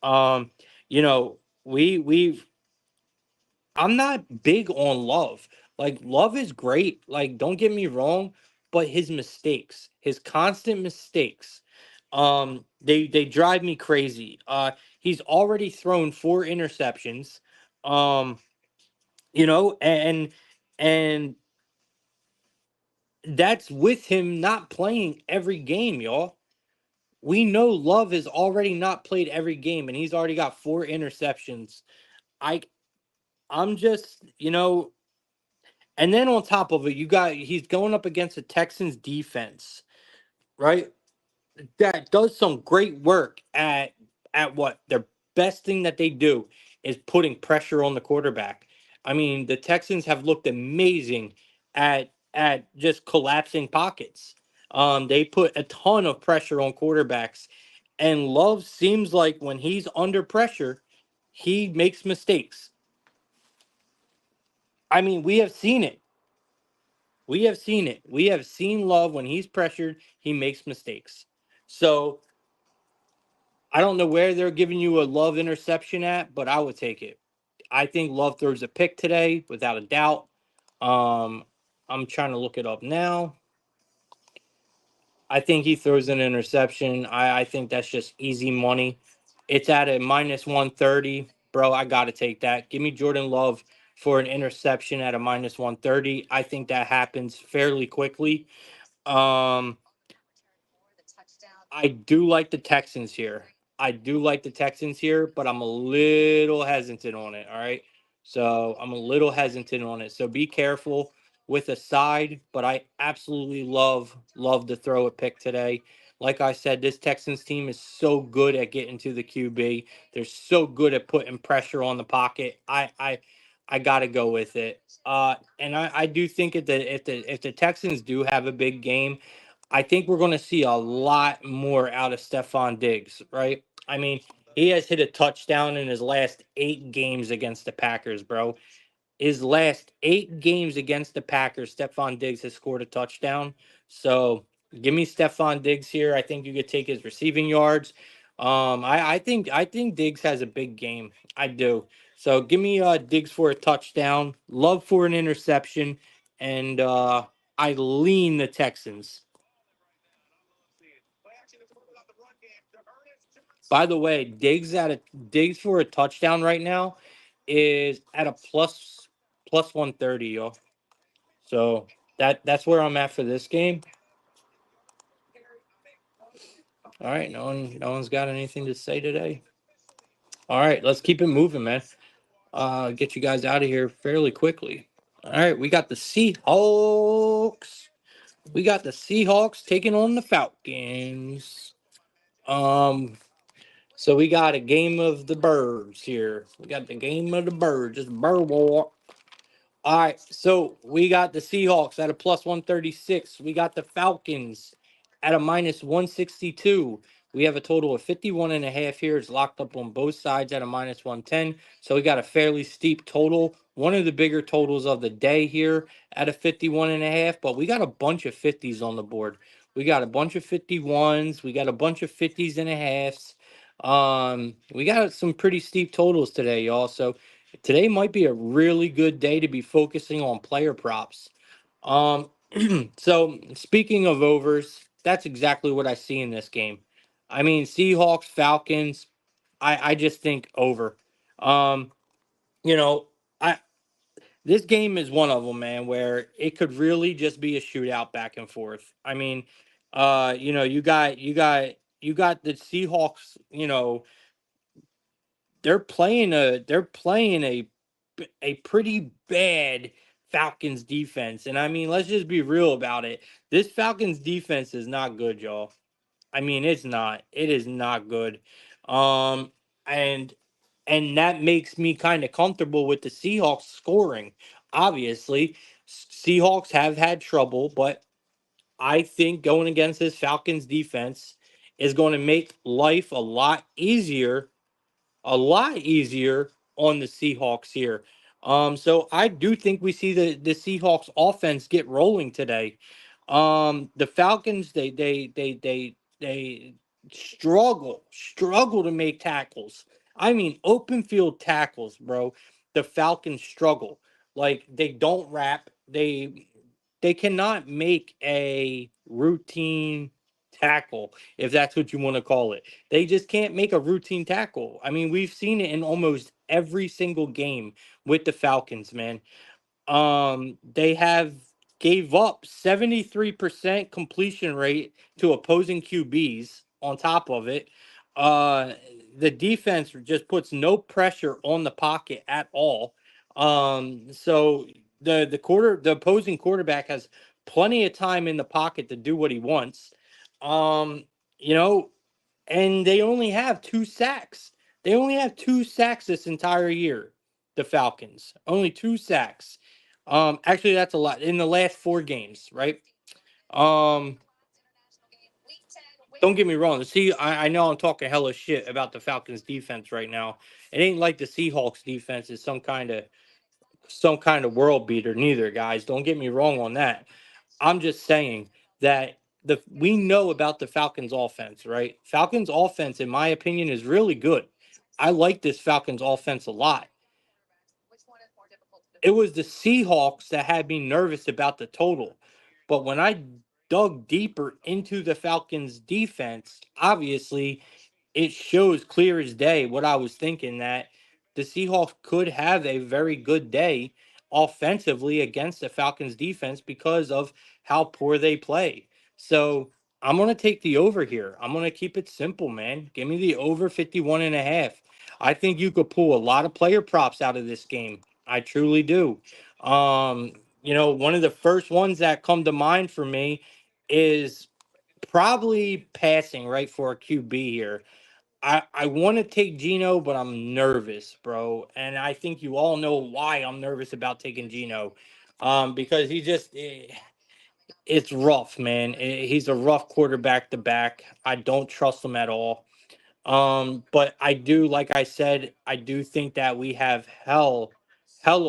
Um, you know, we've I'm not big on Love. Like Love is great. Like don't get me wrong, but his mistakes, his constant mistakes, they drive me crazy. He's already thrown 4 interceptions. Um, and that's with him not playing every game, y'all. We know Love has already not played every game and he's already got 4 interceptions. I I'm just, and then on top of it, he's going up against the Texans defense, right? That does some great work at what their best thing that they do is putting pressure on the quarterback. I mean, the Texans have looked amazing at just collapsing pockets. They put a ton of pressure on quarterbacks, and Love seems like when he's under pressure, he makes mistakes. I mean, we have seen it. We have seen it. We have seen Love when he's pressured, he makes mistakes. So I don't know where they're giving you a Love interception at, but I would take it. I think Love throws a pick today, without a doubt. Um, I'm trying to look it up now. I think he throws an interception. I think that's just easy money. It's at a minus 130. Bro, I got to take that. Give me Jordan Love for an interception at a minus 130. I think that happens fairly quickly. Um, I do like the Texans here. I do like the Texans here, but I'm a little hesitant on it. All right. So I'm a little hesitant on it. So be careful with a side, but I absolutely love to throw a pick today. Like I said, this Texans team is so good at getting to the QB. They're so good at putting pressure on the pocket. I gotta go with it. And I do think if the Texans do have a big game, I think we're going to see a lot more out of Stephon Diggs, right? I mean, he has hit a touchdown in his last 8 games against the Packers, bro. His last 8 games against the Packers, Stephon Diggs has scored a touchdown. So give me Stephon Diggs here. I think you could take his receiving yards. I think Diggs has a big game. I do. So give me Diggs for a touchdown, Love for an interception, and I lean the Texans. By the way, Diggs for a touchdown right now is at a plus 130, yo. So that's where I'm at for this game. All right, no one's got anything to say today. All right, let's keep it moving, man. Get you guys out of here fairly quickly. All right, we got the Seahawks. We got the Seahawks taking on the Falcons. Um, so we got a game of the birds here. We got the game of the birds, just bird war. All right, so we got the Seahawks at a plus 136. We got the Falcons at a minus 162. We have a total of 51 and a half here. It's locked up on both sides at a minus 110. So we got a fairly steep total. One of the bigger totals of the day here at a 51 and a half, but we got a bunch of 50s on the board. We got a bunch of 51s. We got a bunch of 50s and a halves. We got some pretty steep totals today, y'all. So today might be a really good day to be focusing on player props. Um, so speaking of overs, that's exactly what I see in this game. I mean, Seahawks, Falcons, I just think over. Um, you know, I this game is one of them, man, where it could really just be a shootout back and forth. I mean, you got the Seahawks, they're playing a pretty bad Falcons defense. And I mean, let's just be real about it. This Falcons defense is not good, y'all. I mean, it's not. It is not good. Um and and that makes me kind of comfortable with the Seahawks scoring. Obviously, Seahawks have had trouble, but I think going against this Falcons defense is going to make life a lot easier on the Seahawks here. So I do think we see the Seahawks offense get rolling today. The Falcons they struggle to make tackles. I mean, open field tackles, bro. The Falcons struggle. Like they don't wrap. They cannot make a routine tackle, if that's what you want to call it. They just can't make a routine tackle. I mean, we've seen it in almost every single game with the Falcons, man. They have gave up 73% completion rate to opposing QBs on top of it. Uh the defense just puts no pressure on the pocket at all. So the opposing quarterback has plenty of time in the pocket to do what he wants. Um, you know, and they only have 2 sacks. They only have 2 sacks this entire year. The Falcons only 2 sacks. Actually, that's a lot in the last 4 games, right? Um, don't get me wrong. See, I know I'm talking hella shit about the Falcons defense right now. It ain't like the Seahawks defense is some kind of world beater. Neither, guys. Don't get me wrong on that. I'm just saying that we know about the Falcons offense, right? Falcons offense, in my opinion, is really good. I like this Falcons offense a lot. It was the Seahawks that had me nervous about the total. But when I dug deeper into the Falcons defense, obviously it shows clear as day what I was thinking, that the Seahawks could have a very good day offensively against the Falcons defense because of how poor they play. So I'm going to take the over here. I'm going to keep it simple, man. Give me the over 51 and a half. I think you could pull a lot of player props out of this game. I truly do. One of the first ones that come to mind for me is probably passing right for a QB here. I want to take Gino, but I'm nervous, bro. And I think you all know why I'm nervous about taking Gino. Because it's rough, man. He's a rough quarterback to back. I don't trust him at all. But I do, like I said, I do think that we have hella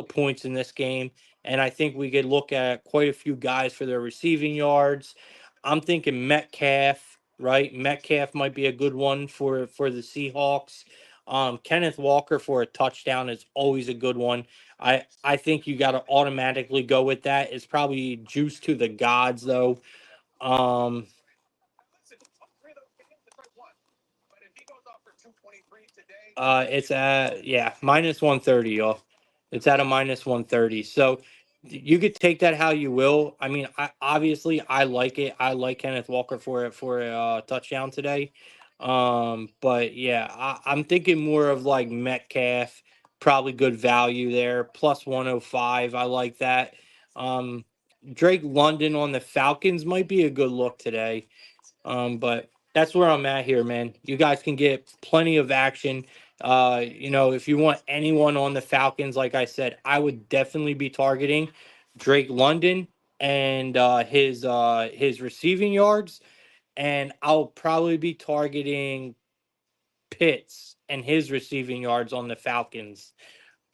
points in this game, and I think we could look at quite a few guys for their receiving yards. I'm thinking Metcalf, right? Metcalf might be a good one for the Seahawks. Kenneth Walker for a touchdown is always a good one. I think you got to automatically go with that. It's probably juice to the gods though. Um, it's at minus 130, y'all. It's at a minus 130. So you could take that how you will. I mean, obviously I like it. I like Kenneth Walker for a touchdown today. But yeah, I'm thinking more of like Metcalf, probably good value there. Plus 105. I like that. Um, Drake London on the Falcons might be a good look today. But that's where I'm at here, man. You guys can get plenty of action. If you want anyone on the Falcons, like I said, I would definitely be targeting Drake London and his receiving yards, and I'll probably be targeting Pitts and his receiving yards on the Falcons.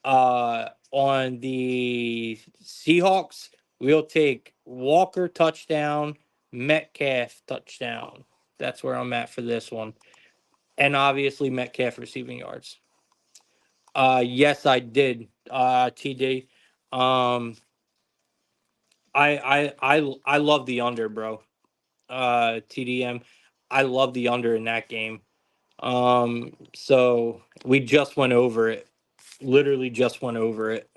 On the Seahawks, we'll take Walker touchdown, Metcalf touchdown. That's where I'm at for this one. And obviously Metcalf receiving yards. Yes, I did. TD. Um, I love the under, bro. TDM. I love the under in that game. So we just went over it. Literally just went over it.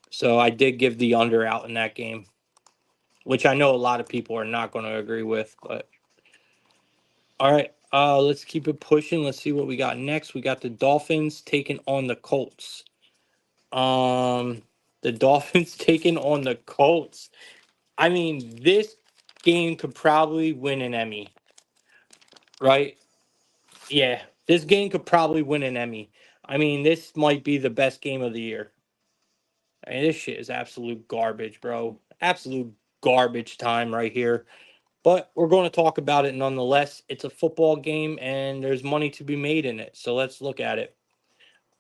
So I did give the under out in that game, which I know a lot of people are not going to agree with. But all right, let's keep it pushing. Let's see what we got next. We got the Dolphins taking on the Colts. Um, the Dolphins taking on the Colts. I mean, this game could probably win an Emmy, right? Yeah, this game could probably win an Emmy. I mean, this might be the best game of the year. I mean, this shit is absolute garbage, bro. Absolute garbage time right here. But we're going to talk about it nonetheless. It's a football game and there's money to be made in it. So let's look at it.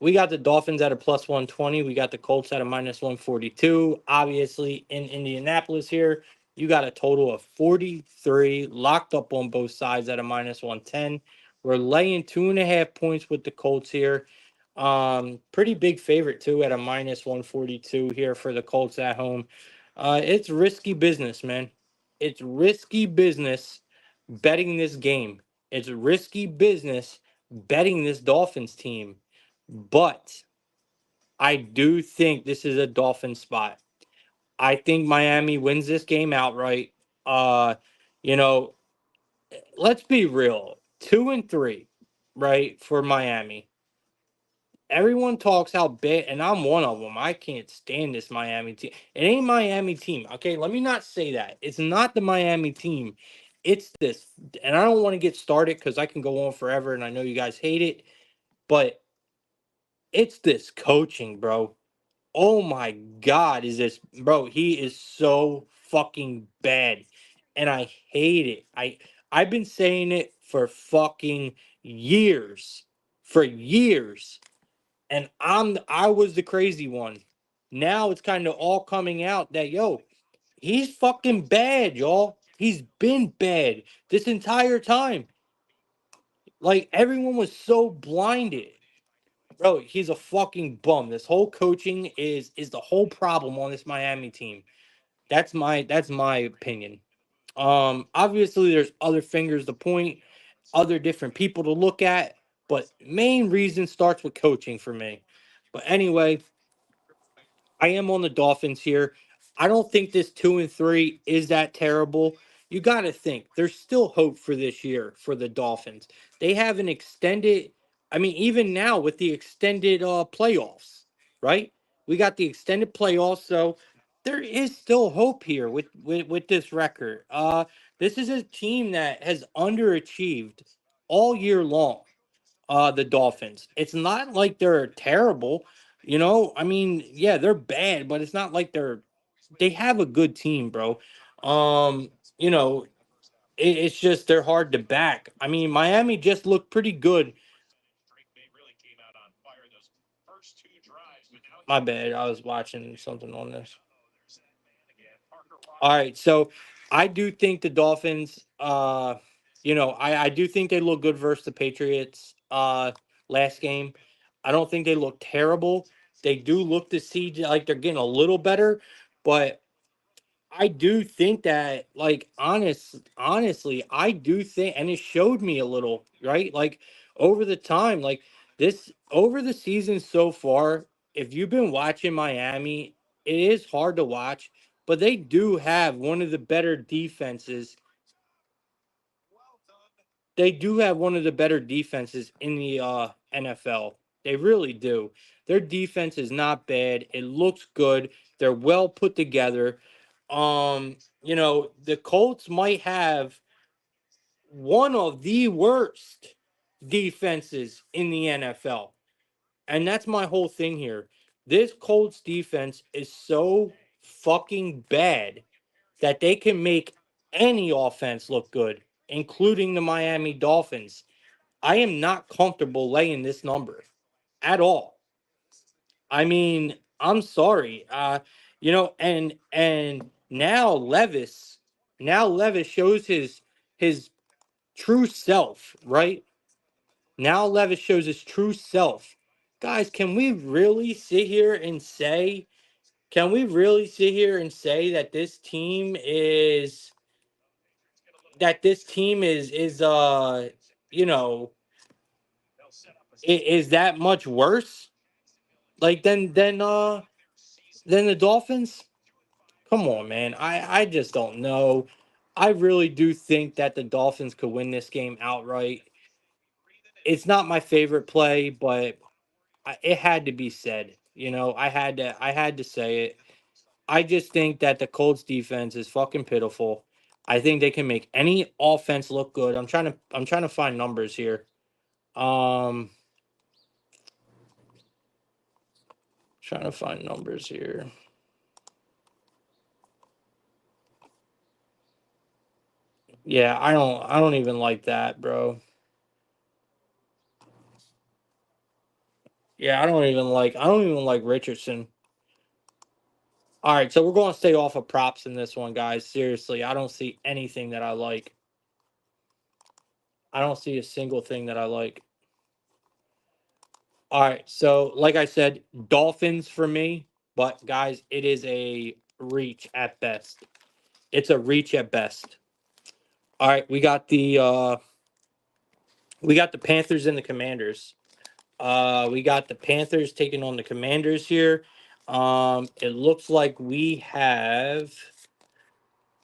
We got the Dolphins at a plus 120. We got the Colts at a minus 142. Obviously, in Indianapolis here, you got a total of 43 locked up on both sides at a minus 110. We're laying 2.5 points with the Colts here. Pretty big favorite, too, at a minus 142 here for the Colts at home. It's risky business, man. It's risky business betting this game. It's risky business betting this Dolphins team. But I do think this is a Dolphin spot. I think Miami wins this game outright. Uh, you know, let's be real. 2-3, right, for Miami. Everyone talks how bad, and I'm one of them. I can't stand this Miami team. It ain't Miami team. Okay, let me not say that. It's not the Miami team. It's this, and I don't want to get started because I can go on forever, and I know you guys hate it, but it's this coaching, bro. Oh my God, is this, bro? He is so fucking bad, and I hate it. I've been saying it for fucking years, for years, and I was the crazy one. Now it's kind of all coming out that he's fucking bad, y'all. He's been bad this entire time. Like everyone was so blinded. Bro, he's a fucking bum. This whole coaching is the whole problem on this Miami team. That's my opinion. Obviously there's other fingers to point, other different people to look at, but main reason starts with coaching for me. But anyway, I am on the Dolphins here. I don't think this 2-3 is that terrible. You got to think there's still hope for this year for the Dolphins. They have an extended, I mean, even now with the extended playoffs, right? We got the extended playoffs, so there is still hope here with this record. This is a team that has underachieved all year long, the Dolphins. It's not like they're terrible, I mean, yeah, they're bad, but it's not like they have a good team, bro. Um, you know, it's just they're hard to back. I mean, Miami just looked pretty good. My bad. I was watching something on this. All right, so I do think the Dolphins. I do think they look good versus the Patriots. Last game, I don't think they look terrible. They do look to see like they're getting a little better, but I do think that, like, honestly, I do think, and it showed me a little, right? Like over the time, like this over the season so far. If you've been watching Miami, it is hard to watch, but they do have one of the better defenses. They do have one of the better defenses in the NFL. They really do. Their defense is not bad. It looks good. They're well put together. The Colts might have one of the worst defenses in the NFL. And that's my whole thing here. This Colts defense is so fucking bad that they can make any offense look good, including the Miami Dolphins. I am not comfortable laying this number at all. I mean, I'm sorry. And now Levis shows his true self, right? Now Levis shows his true self. Guys, can we really sit here and say that this team is you know is that much worse like than the Dolphins? Come on, man. I just don't know. I really do think that the Dolphins could win this game outright. It's not my favorite play, but it had to be said. I had to say it. I just think that the Colts defense is fucking pitiful. I think they can make any offense look good. I'm trying to find numbers here. Um Trying to find numbers here. Yeah, I don't even like that, bro. Yeah, I don't even like Richardson. All right, so we're going to stay off of props in this one, guys. Seriously, I don't see anything that I like. I don't see a single thing that I like. All right, so like I said, Dolphins for me, but guys, it is a reach at best. It's a reach at best. All right, we got the Panthers and the Commanders. We got the Panthers taking on the Commanders here. It looks like we have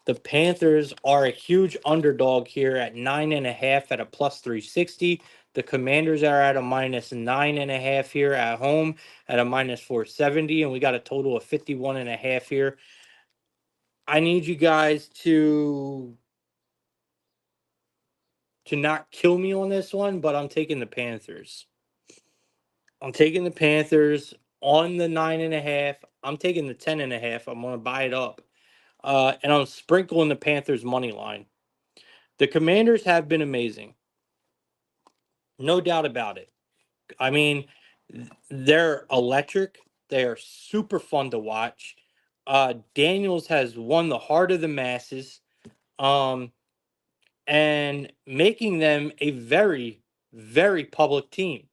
the Panthers are a huge underdog here at 9.5 at a plus 360. The Commanders are at a minus 9.5 here at home at a minus 470, and we got a total of 51.5 here. I need you guys to not kill me on this one, but I'm taking the Panthers. I'm taking the Panthers on the 9.5. I'm taking the 10.5. I'm gonna buy it up. And I'm sprinkling the Panthers money line. The Commanders have been amazing. No doubt about it. I mean, they're electric. They are super fun to watch. Daniels has won the heart of the masses, um, and making them a very, very public team,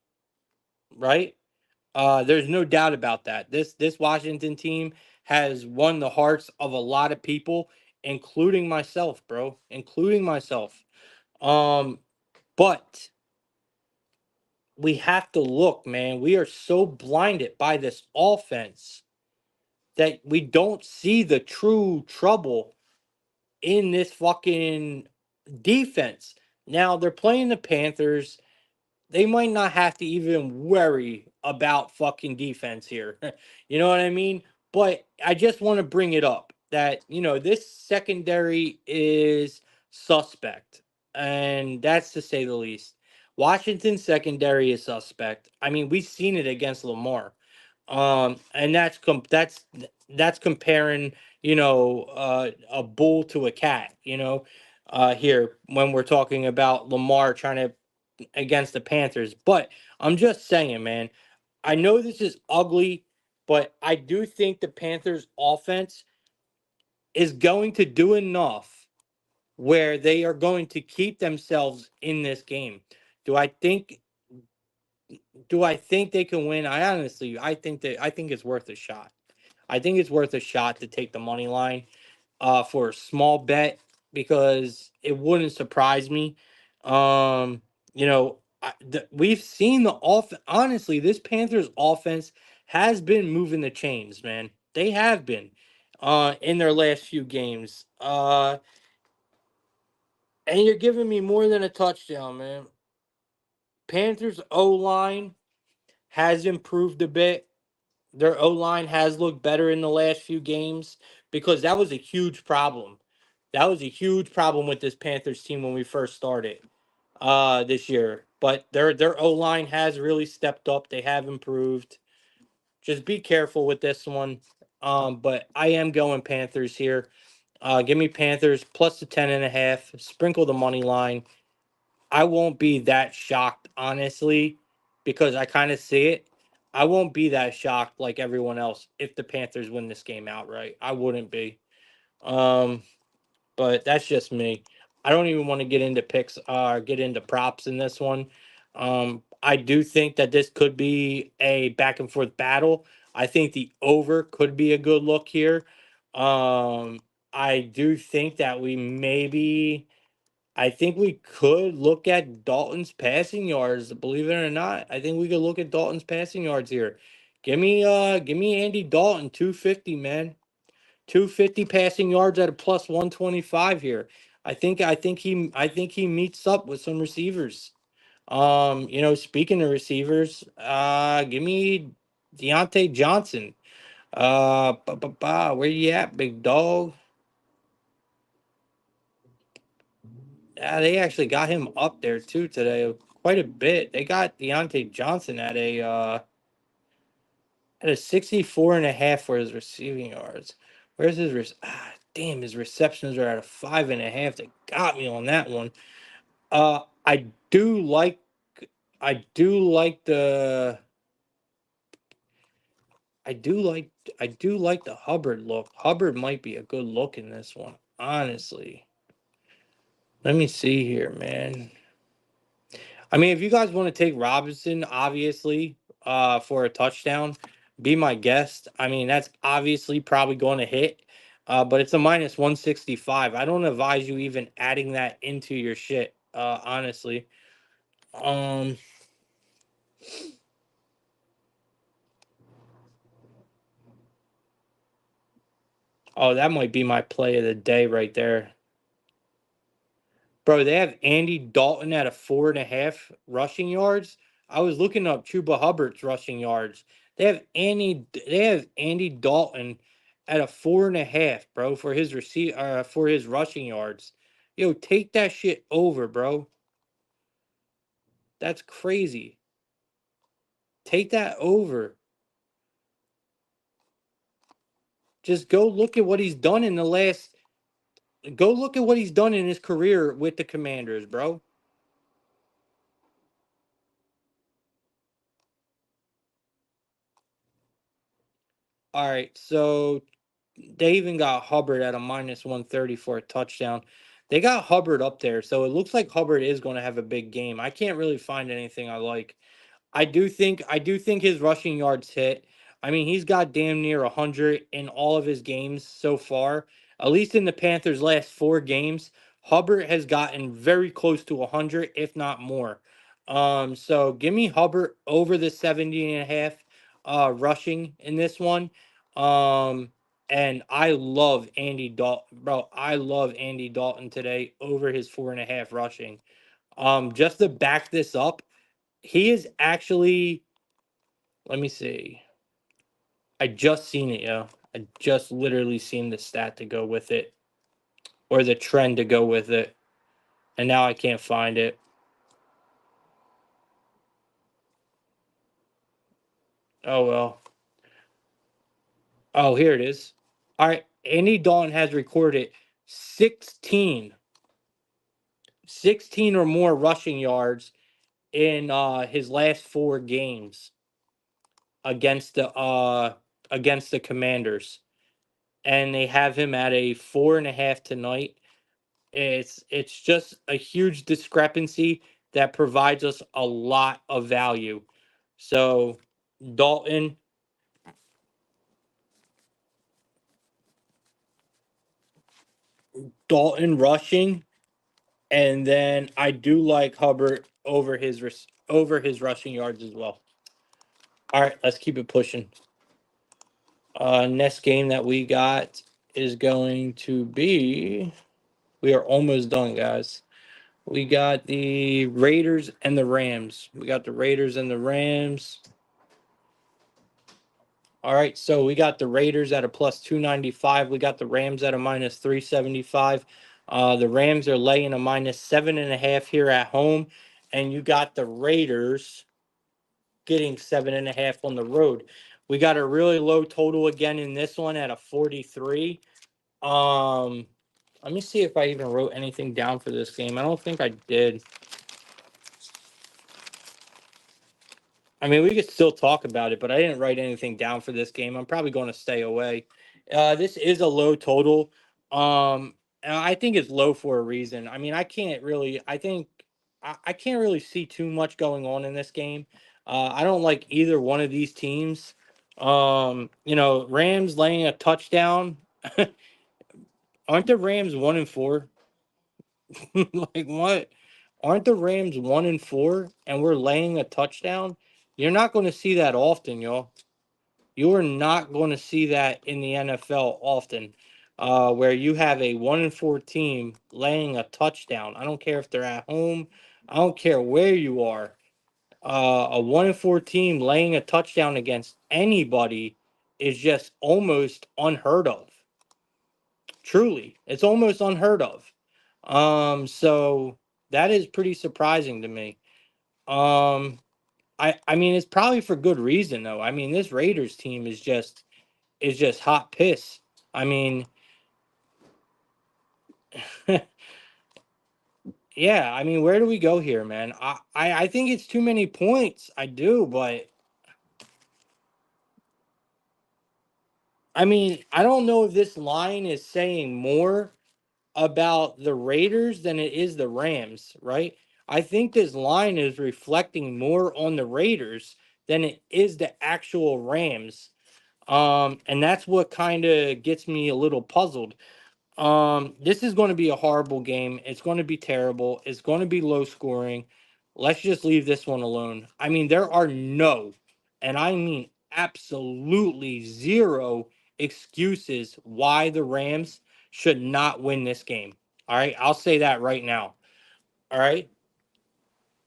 right? There's no doubt about that. This Washington team has won the hearts of a lot of people, including myself, bro, including myself. Um, but we have to look, man. We are so blinded by this offense that we don't see the true trouble in this fucking defense. Now they're playing the Panthers. They might not have to even worry about fucking defense here. You know what I mean? But I just want to bring it up that, this secondary is suspect. And that's to say the least. Washington secondary is suspect. I mean, we've seen it against Lamar. And that's comparing, a bull to a cat, here when we're talking about Lamar trying to against the Panthers. But I'm just saying, man, I know this is ugly, but I do think the Panthers offense is going to do enough where they are going to keep themselves in this game. Do I think do I think they can win? I think it's worth a shot. I think it's worth a shot to take the money line for a small bet because it wouldn't surprise me. We've seen the off. Honestly, this Panthers offense has been moving the chains, man. They have been in their last few games. And you're giving me more than a touchdown, man. Panthers O line has improved a bit. Their O line has looked better in the last few games because that was a huge problem. That was a huge problem with this Panthers team when we first started this year. But their O line has really stepped up. They have improved. Just be careful with this one. But I am going Panthers here. Give me Panthers plus the 10.5. Sprinkle the money line. I won't be that shocked, honestly, because I kind of see it. I won't be that shocked like everyone else if the Panthers win this game outright. I wouldn't be. Um, but that's just me. I don't even want to get into picks get into props in this one. I do think that this could be a back and forth battle. I think the over could be a good look here. Um, I do think that I think we could look at Dalton's passing yards, believe it or not. I think we could look at Dalton's passing yards here. Give me Andy Dalton 250, man. 250 passing yards at a plus 125 here. I think he meets up with some receivers. Speaking of receivers, give me Deontay Johnson. Where you at, big dog? They actually got him up there too today, quite a bit. They got Deontay Johnson at a 64.5 for his receiving yards. Where's damn, his receptions are at a 5.5. They got me on that one. Uh, I do like, I do like the, I do like the Hubbard look. Hubbard might be a good look in this one, honestly. Let me see here, man. I mean, if you guys want to take Robinson, obviously, for a touchdown, be my guest. I mean, that's obviously probably going to hit, but it's a minus 165. I don't advise you even adding that into your shit, honestly. Um, oh, that might be my play of the day right there. Bro, they have Andy Dalton at a 4.5 rushing yards. I was looking up Chuba Hubbard's rushing yards. They have Andy Dalton at a 4.5, bro, for his rushing yards. Yo, take that shit over, bro. That's crazy. Take that over. Just go look at what he's done in his career with the Commanders, bro. All right, so they even got Hubbard at a minus 130 for a touchdown. They got Hubbard up there, so it looks like Hubbard is going to have a big game. I can't really find anything I like. I do think his rushing yards hit. I mean, he's got damn near 100 in all of his games so far. At least in the Panthers' last 4 games, Hubbard has gotten very close to 100, if not more. So give me Hubbard over the 70.5 rushing in this one. Um, and I love Andy Dalton, bro. I love Andy Dalton today over his 4.5 rushing. Just to back this up, he is actually, let me see. I just seen it, yo. I just literally seen the stat to go with it or the trend to go with it. And now I can't find it. Oh, well. Oh, here it is. All right. Andy Dalton has recorded 16, 16 or more rushing yards in his last 4 games against the Commanders. And they have him at a 4.5 tonight. It's just a huge discrepancy that provides us a lot of value. So Dalton, Dalton rushing, and then I do like Hubbard over his rushing yards as well. All right, let's keep it pushing. Next game that we got is going to be. We are almost done, guys. We got the Raiders and the Rams. We got the Raiders and the Rams. All right, so we got the Raiders at a plus 295. We got the Rams at a minus 375. The Rams are laying a minus 7.5 here at home, and you got the Raiders getting 7.5 on the road. We got a really low total again in this one at a 43. Um, Let me see if I even wrote anything down for this game. I don't think I did. I mean, we could still talk about it, but I didn't write anything down for this game. I'm probably going to stay away. This is a low total. And I think it's low for a reason. I mean, I can't really. I think I can't really see too much going on in this game. I don't like either one of these teams. Rams laying a touchdown. Aren't the Rams 1-4? Like what? Aren't the Rams 1-4 and we're laying a touchdown? You're not going to see that often, y'all. You are not going to see that in the NFL often, where you have a 1-4 team laying a touchdown. I don't care if they're at home. I don't care where you are. A 1-4 team laying a touchdown against anybody is just almost unheard of. Truly, it's almost unheard of. So that is pretty surprising to me. Um, I mean, it's probably for good reason though. I mean, this Raiders team is just hot piss. I mean, yeah. I mean, where do we go here, man? I think it's too many points. I do, but I mean, I don't know if this line is saying more about the Raiders than it is the Rams, right? I think this line is reflecting more on the Raiders than it is the actual Rams. And that's what kind of gets me a little puzzled. This is going to be a horrible game. It's going to be terrible. It's going to be low scoring. Let's just leave this one alone. I mean, there are no, and I mean absolutely zero excuses why the Rams should not win this game. All right. I'll say that right now. All right.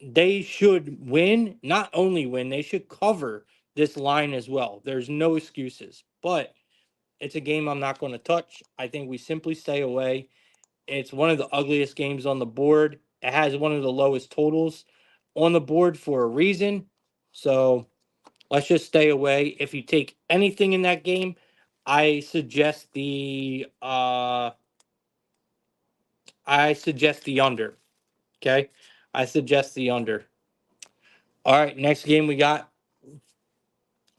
They should win, not only win, they should cover this line as well. There's no excuses, but it's a game I'm not going to touch. I think we simply stay away. It's one of the ugliest games on the board. It has one of the lowest totals on the board for a reason. So let's just stay away. If you take anything in that game, I suggest the under. Okay. I suggest the under. All right, next game we got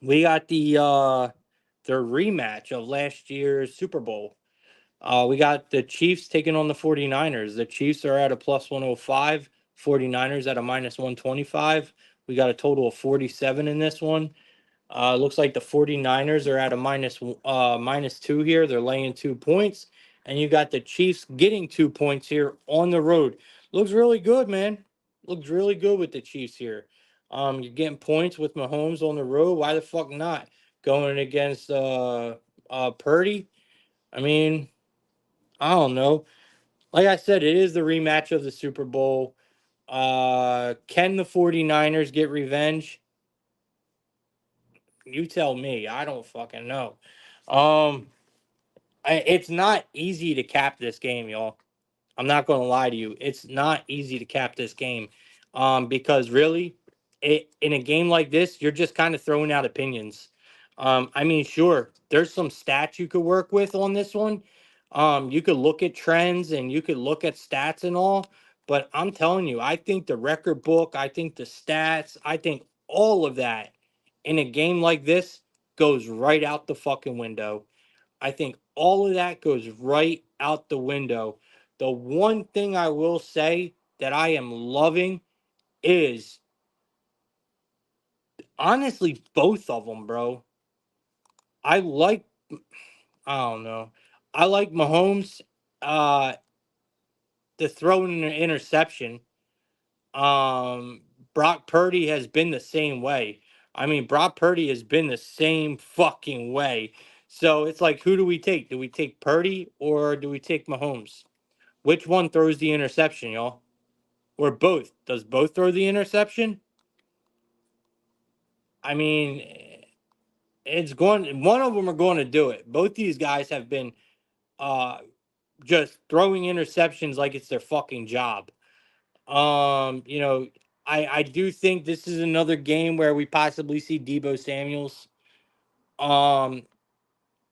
the rematch of last year's Super Bowl. We got the Chiefs taking on the 49ers. The Chiefs are at a plus 105, 49ers at a minus 125. We got a total of 47 in this one. Looks like the 49ers are at a minus two here. They're laying 2 points. And you got the Chiefs getting 2 points here on the road. Looks really good, man. Looks really good with the Chiefs here. You're getting points with Mahomes on the road. Why the fuck not? Going against Purdy. I mean, I don't know. Like I said, it is the rematch of the Super Bowl. Can the 49ers get revenge? You tell me. I don't fucking know. Um, it's not easy to cap this game, y'all. I'm not going to lie to you. It's not easy to cap this game. Because really, in a game like this, you're just kind of throwing out opinions. I mean, sure, there's some stats you could work with on this one. You could look at trends and you could look at stats and all. But I'm telling you, I think the record book, I think the stats, I think all of that in a game like this goes right out the fucking window. I think all of that goes right out the window. The one thing I will say that I am loving is honestly both of them, bro. I like I don't know. I like Mahomes uh to throw in an interception. Um Brock Purdy has been the same way. I mean, Brock Purdy has been the same fucking way. So it's like, who do we take? Do we take Purdy or do we take Mahomes? Which one throws the interception, y'all? Or both? Does both throw the interception? I mean, it's going. One of them are going to do it. Both these guys have been uh just throwing interceptions like it's their fucking job. You know, I do think this is another game where we possibly see Debo Samuels. Um,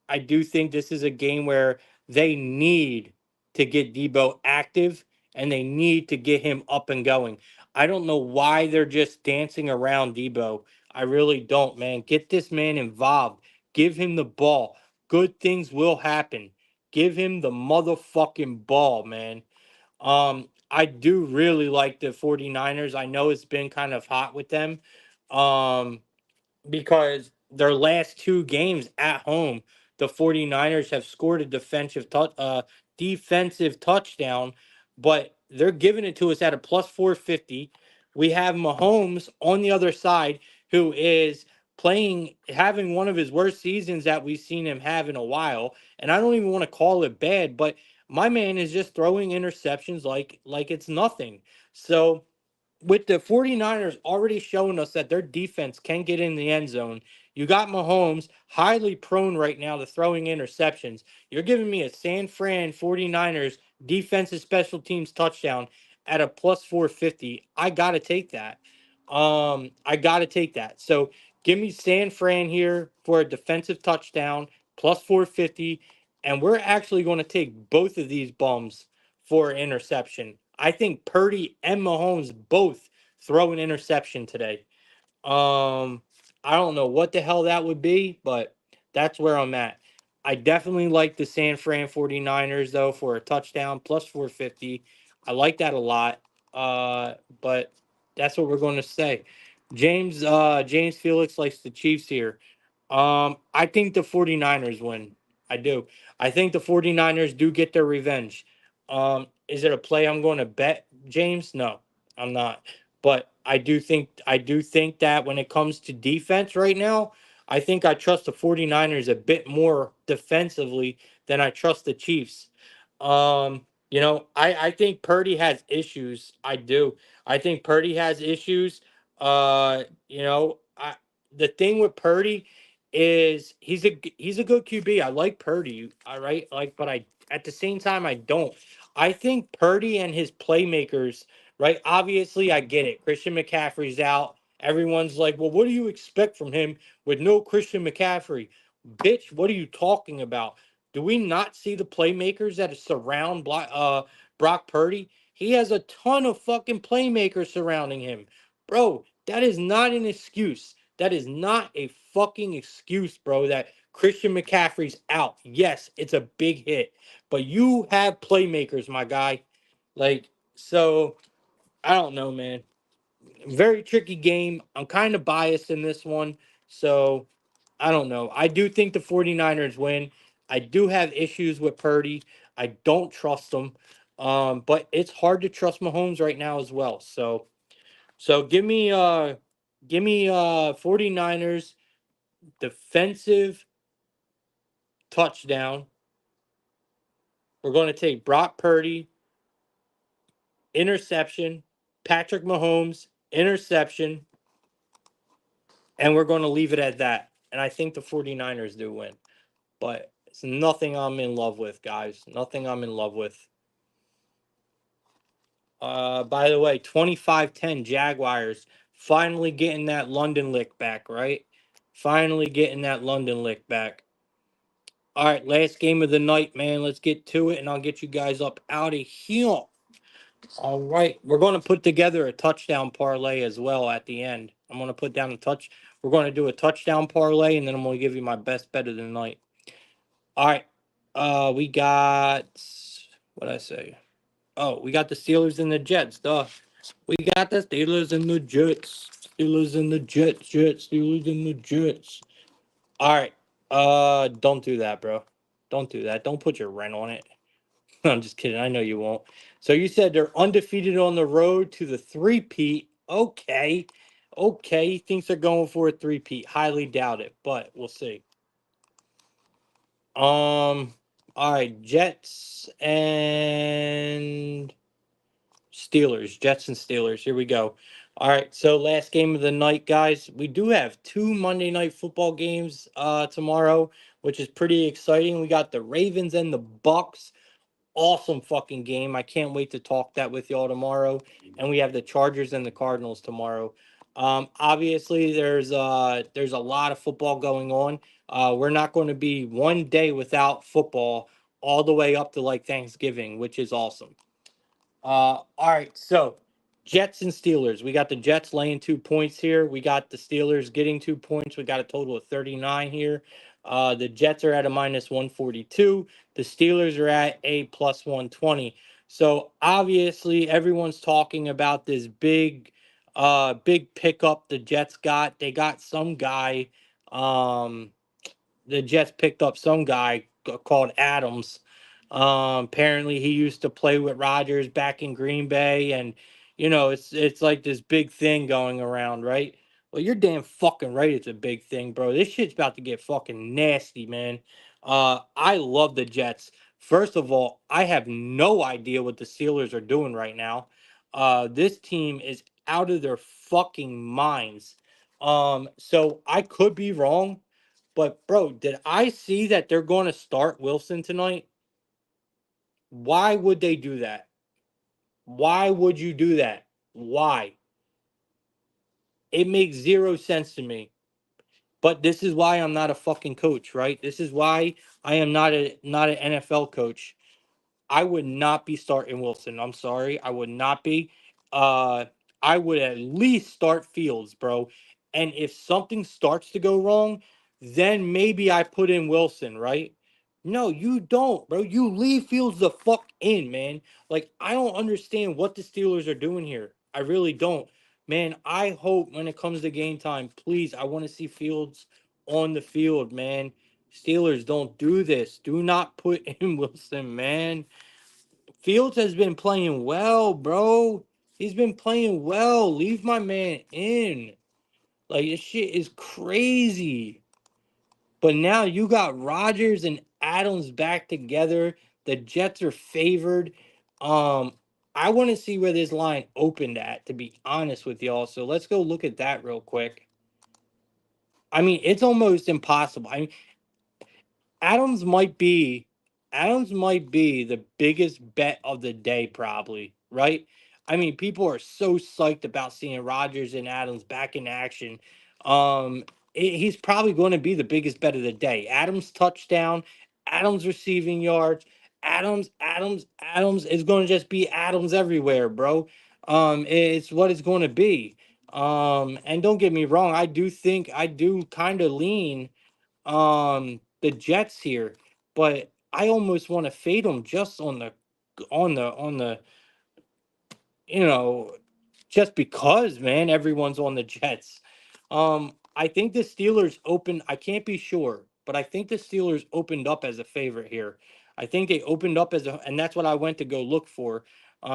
I do think this is a game where they need to get Debo active and they need to get him up and going. I don't know why they're just dancing around Debo. I really don't, man. Get this man involved. Give him the ball. Good things will happen. Give him the motherfucking ball, man. I do really like the 49ers. I know it's been kind of hot with them. Um, because their last two games at home, the 49ers have scored a defensive touchdown, but they're giving it to us at a plus 450. We have Mahomes on the other side, who is having one of his worst seasons that we've seen him have in a while. And I don't even want to call it bad, but my man is just throwing interceptions like it's nothing. So with the 49ers already showing us that their defense can get in the end zone, you got Mahomes highly prone right now to throwing interceptions. You're giving me a San Fran 49ers defensive special teams touchdown at a plus 450. I got to take that. I got to take that. So give me San Fran here for a defensive touchdown plus 450, and we're actually going to take both of these bums for interception. I think Purdy and Mahomes both throw an interception today. Um, I don't know what the hell that would be, but that's where I'm at. I definitely like the San Fran 49ers though for a touchdown plus 450. I like that a lot. But that's what we're going to say. James Felix likes the Chiefs here. I think the 49ers win. I do. I think the 49ers do get their revenge. Is it a play I'm going to bet, James? No, I'm not. But I do think that when it comes to defense right now, I think I trust the 49ers a bit more defensively than I trust the Chiefs. I think Purdy has issues. I do. I think Purdy has issues. The thing with Purdy is he's a good QB. I like Purdy. All right, but I at the same time I don't. I think Purdy and his playmakers, right? Obviously, I get it. Christian McCaffrey's out. Everyone's like, well, what do you expect from him with no Christian McCaffrey? Bitch, what are you talking about? Do we not see the playmakers that surround Brock Purdy? He has a ton of fucking playmakers surrounding him. Bro, that is not an excuse. That is not a fucking excuse, bro, that Christian McCaffrey's out. Yes, it's a big hit, but you have playmakers, my guy. So I don't know, man. Very tricky game. I'm kind of biased in this one. So I don't know. I do think the 49ers win. I do have issues with Purdy. I don't trust him. But it's hard to trust Mahomes right now as well. So give me 49ers defensive touchdown. We're going to take Brock Purdy interception, Patrick Mahomes interception, and we're going to leave it at that. And I think the 49ers do win. But it's nothing I'm in love with, guys. Nothing I'm in love with. By the way, 25-10 Jaguars finally getting that London lick back, right? Finally getting that London lick back. All right, last game of the night, man. Let's get to it, and I'll get you guys up out of here. All right, we're going to put together a touchdown parlay as well at the end. I'm going to put down a touch. We're going to do a touchdown parlay, and then I'm going to give you my best bet of the night. All right, we got what I say. Oh, we got the Steelers and the Jets. Duh. We got the Steelers and the Jets. Steelers and the Jets. Steelers and the Jets. All right. Don't do that, bro. Don't do that. Don't put your rent on it. I'm just kidding. I know you won't. So you said they're undefeated on the road to the three-peat. Okay. Okay. He thinks they're going for a three-peat. Highly doubt it, but we'll see. All right. Jets and Steelers. Jets and Steelers. Here we go. All right, so last game of the night, guys. We do have two Monday night football games tomorrow, which is pretty exciting. We got the Ravens and the Bucks. Awesome fucking game. I can't wait to talk that with y'all tomorrow. And we have the Chargers and the Cardinals tomorrow. Obviously, there's a lot of football going on. We're not going to be one day without football all the way up to like Thanksgiving, which is awesome. All right, so Jets and Steelers. We got the Jets laying 2 points here. We got the Steelers getting 2 points. We got a total of 39 here. The Jets are at a minus 142. The Steelers are at a plus 120. So obviously everyone's talking about this big pickup the Jets got. They got some guy. Um, the Jets picked up some guy called Adams. Apparently, he used to play with Rodgers back in Green Bay, and it's like this big thing going around, right? Well, you're damn fucking right. It's a big thing, bro. This shit's about to get fucking nasty, man. I love the Jets. First of all, I have no idea what the Steelers are doing right now. This team is out of their fucking minds. So I could be wrong, but bro, did I see that they're going to start Wilson tonight? Why would they do that? Why would you do that? Why? It makes zero sense to me. But this is why I'm not a fucking coach, right? This is why I am not an NFL coach. I would not be starting Wilson. I'm sorry. I would not be. Uh I would at least start Fields, bro. And if something starts to go wrong, then maybe I put in Wilson, right? No, you don't, bro. You leave Fields the fuck in, man. Like, I don't understand what the Steelers are doing here. I really don't. Man, I hope when it comes to game time, please, I want to see Fields on the field, man. Steelers, don't do this. Do not put in Wilson, man. Fields has been playing well, bro. He's been playing well. Leave my man in. Like, this shit is crazy. But now you got Rodgers and Adams back together. The Jets are favored. Um, I want to see where this line opened at, to be honest with y'all. So let's go look at that real quick. I mean, it's almost impossible. I mean, Adams might be Adams might be the biggest bet of the day, probably, right? I mean, people are so psyched about seeing Rodgers and Adams back in action. He's probably going to be the biggest bet of the day. Adams touchdown, Adams receiving yards, Adams is going to just be Adams everywhere, bro. It's what it's going to be. And don't get me wrong, I do kind of lean the Jets here, but I almost want to fade them just on the you know just because, man, everyone's on the Jets. I think the Steelers opened. I can't be sure, but I think the Steelers opened up as a favorite here. I think they opened up as a, and that's what I went to go look for,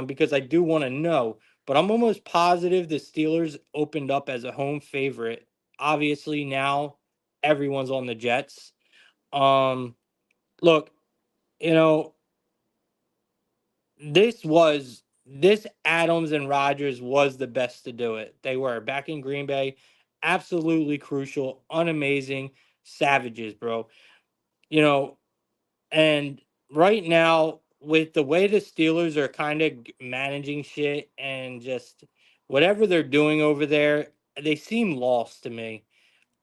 because I do want to know. But I'm almost positive the Steelers opened up as a home favorite. Obviously, now everyone's on the Jets. Um, Look, you know, this Adams and Rodgers was the best to do it. They were back in Green Bay, absolutely crucial, unamazing savages, bro. You know, and right now with the way the Steelers are kind of managing shit and just whatever they're doing over there, they seem lost to me.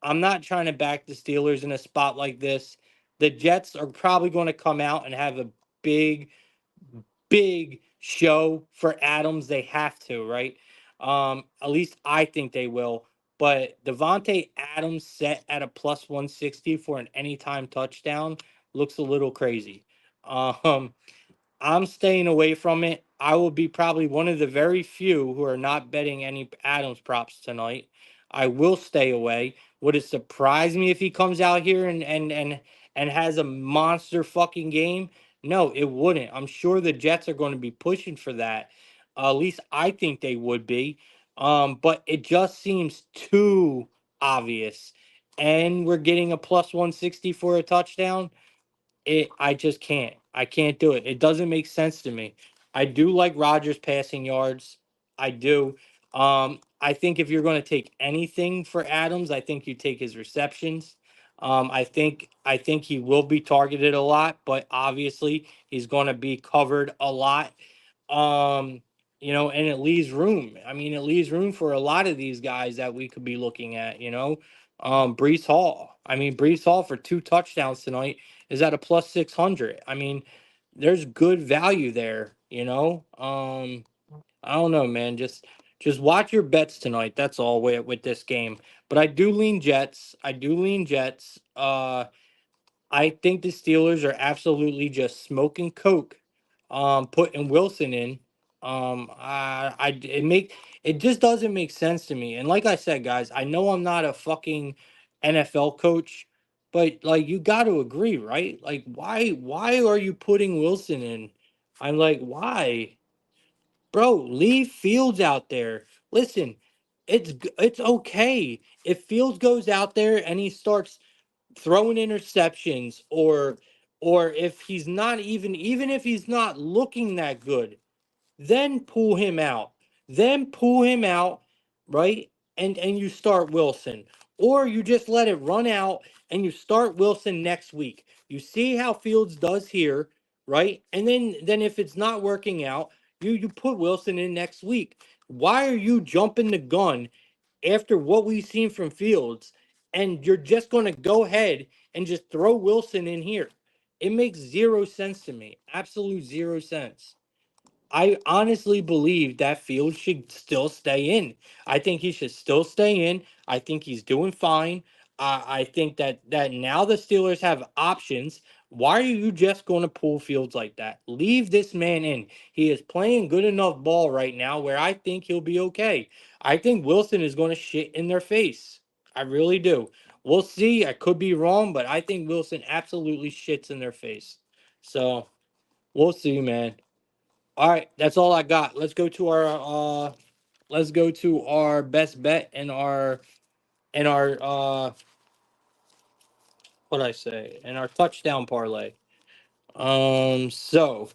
I'm not trying to back the Steelers in a spot like this. The Jets are probably going to come out and have a big, big show for Adams. They have to, right? At least I think they will. But Devontae Adams set at a plus 160 for an anytime touchdown looks a little crazy. Um, I'm staying away from it. I will be probably one of the very few who are not betting any Adams props tonight. I will stay away. Would it surprise me if he comes out here and has a monster fucking game? No, it wouldn't. I'm sure the Jets are going to be pushing for that. At least I think they would be. But it just seems too obvious. And we're getting a plus 160 for a touchdown. I just can't. I can't do it. It doesn't make sense to me. I do like Rodgers passing yards. I do. I think if you're going to take anything for Adams, I think you take his receptions. I think he will be targeted a lot, but obviously he's going to be covered a lot. Um, and it leaves room. I mean, it leaves room for a lot of these guys that we could be looking at. Brees Hall. I mean, Brees Hall for 2 touchdowns tonight is at a plus 600. I mean, there's good value there. I don't know, man. Just watch your bets tonight. That's all with this game. But I do lean Jets. I do lean Jets. I think the Steelers are absolutely just smoking coke, putting Wilson in. It just doesn't make sense to me. And like I said, guys, I know I'm not a fucking NFL coach, but like you got to agree, right? Like why are you putting Wilson in? I'm like, why? Bro, leave Fields out there. Listen, it's okay if Fields goes out there and he starts throwing interceptions, or if he's not even if he's not looking that good, then pull him out. Then pull him out, right? And you start Wilson. Or you just let it run out and you start Wilson next week. You see how Fields does here, right? And then if it's not working out, you put Wilson in next week. Why are you jumping the gun after what we've seen from Fields, and you're just going to go ahead and just throw Wilson in here? It makes zero sense to me. Absolute zero sense. I honestly believe that Fields should still stay in. I think he should still stay in. I think he's doing fine. I think that now the Steelers have options. Why are you just going to pull Fields like that? Leave this man in. He is playing good enough ball right now where I think he'll be okay. I think Wilson is going to shit in their face. I really do. We'll see. I could be wrong, but I think Wilson absolutely shits in their face. So we'll see, man. All right, that's all I got. Let's go to our best bet and our what I say and our touchdown parlay. So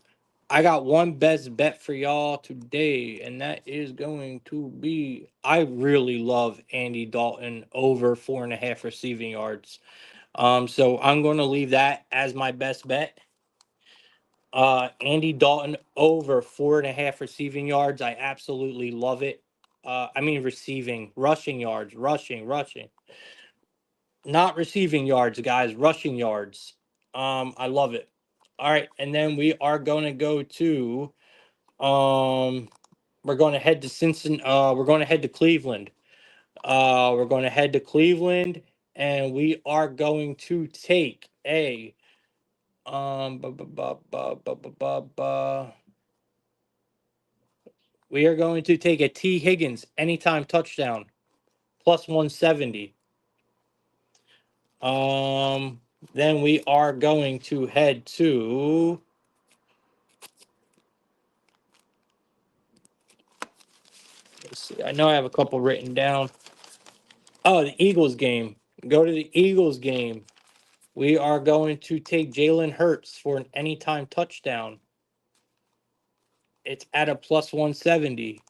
I got one best bet for y'all today, and that is going to be I really love Andy Dalton over 4.5 receiving yards. So I'm gonna leave that as my best bet. Andy Dalton over 4.5 receiving yards. I absolutely love it. I mean receiving, rushing yards, rushing. Not receiving yards, guys, rushing yards. I love it. All right, and then we are going to go to we're going to head to Cincinnati. We're going to head to Cleveland. We're going to head to Cleveland, and we are going to take a bu- bu- bu- bu- bu- bu- bu- bu- we are going to take a T. Higgins anytime touchdown plus 170. Um, then we are going to head to. Let's see. I know I have a couple written down. Oh, the Eagles game. Go to the Eagles game. We are going to take Jalen Hurts for an anytime touchdown. It's at a plus 170.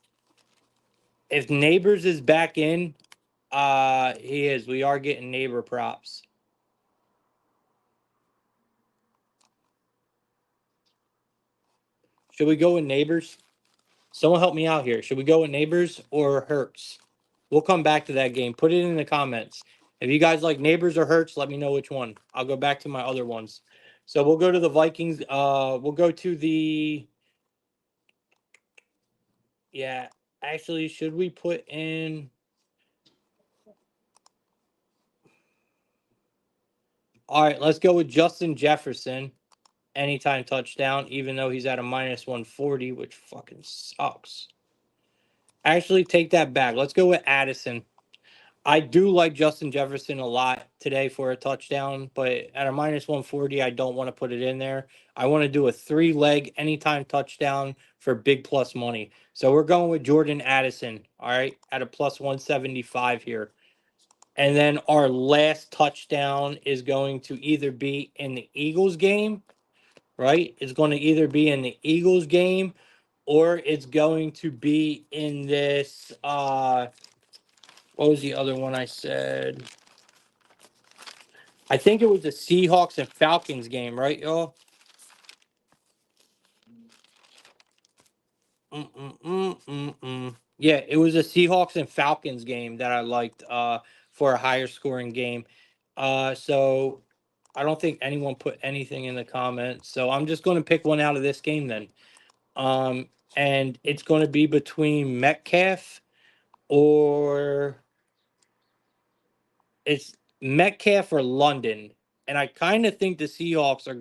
If Neighbors is back in, he is. We are getting neighbor props. Should we go with Neighbors? Someone help me out here. Should we go with Neighbors or Hurts? We'll come back to that game. Put it in the comments. If you guys like Neighbors or Hurts, let me know which one. I'll go back to my other ones. So we'll go to the Vikings. We'll go to the. Yeah, actually, should we put in? All right, let's go with Justin Jefferson. Anytime touchdown, even though he's at a minus 140, which fucking sucks. Actually, take that back. Let's go with Addison. I do like Justin Jefferson a lot today for a touchdown, but at a minus 140, I don't want to put it in there. I want to do a 3-leg anytime touchdown for big plus money. So we're going with Jordan Addison, all right, at a plus 175 here. And then our last touchdown is going to either be in the Eagles game, right? It's going to either be in the Eagles game or it's going to be in this what was the other one I said? I think it was the Seahawks and Falcons game, right, y'all? Yeah, it was a Seahawks and Falcons game that I liked for a higher scoring game. So I don't think anyone put anything in the comments. So I'm just going to pick one out of this game then. Um, and it's going to be between Metcalf or it's Metcalf or London. And I kind of think the Seahawks are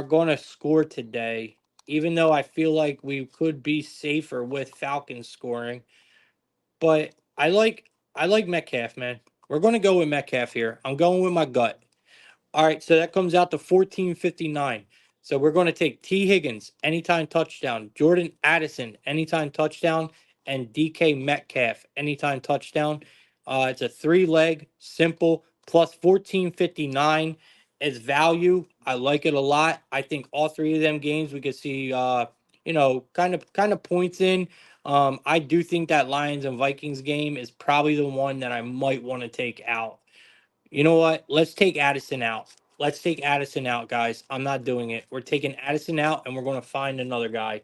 going to score today, even though I feel like we could be safer with Falcons scoring. But I like Metcalf, man. We're going to go with Metcalf here. I'm going with my gut. All right, so that comes out to 14.59. So we're going to take T. Higgins, anytime touchdown, Jordan Addison, anytime touchdown, and DK Metcalf, anytime touchdown. It's a three-leg, simple, plus 14.59 is value. I like it a lot. I think all three of them games we could see, kind of points in. I do think that Lions and Vikings game is probably the one that I might want to take out. You know what? Let's take Addison out. Let's take Addison out, guys. I'm not doing it. We're taking Addison out and we're going to find another guy.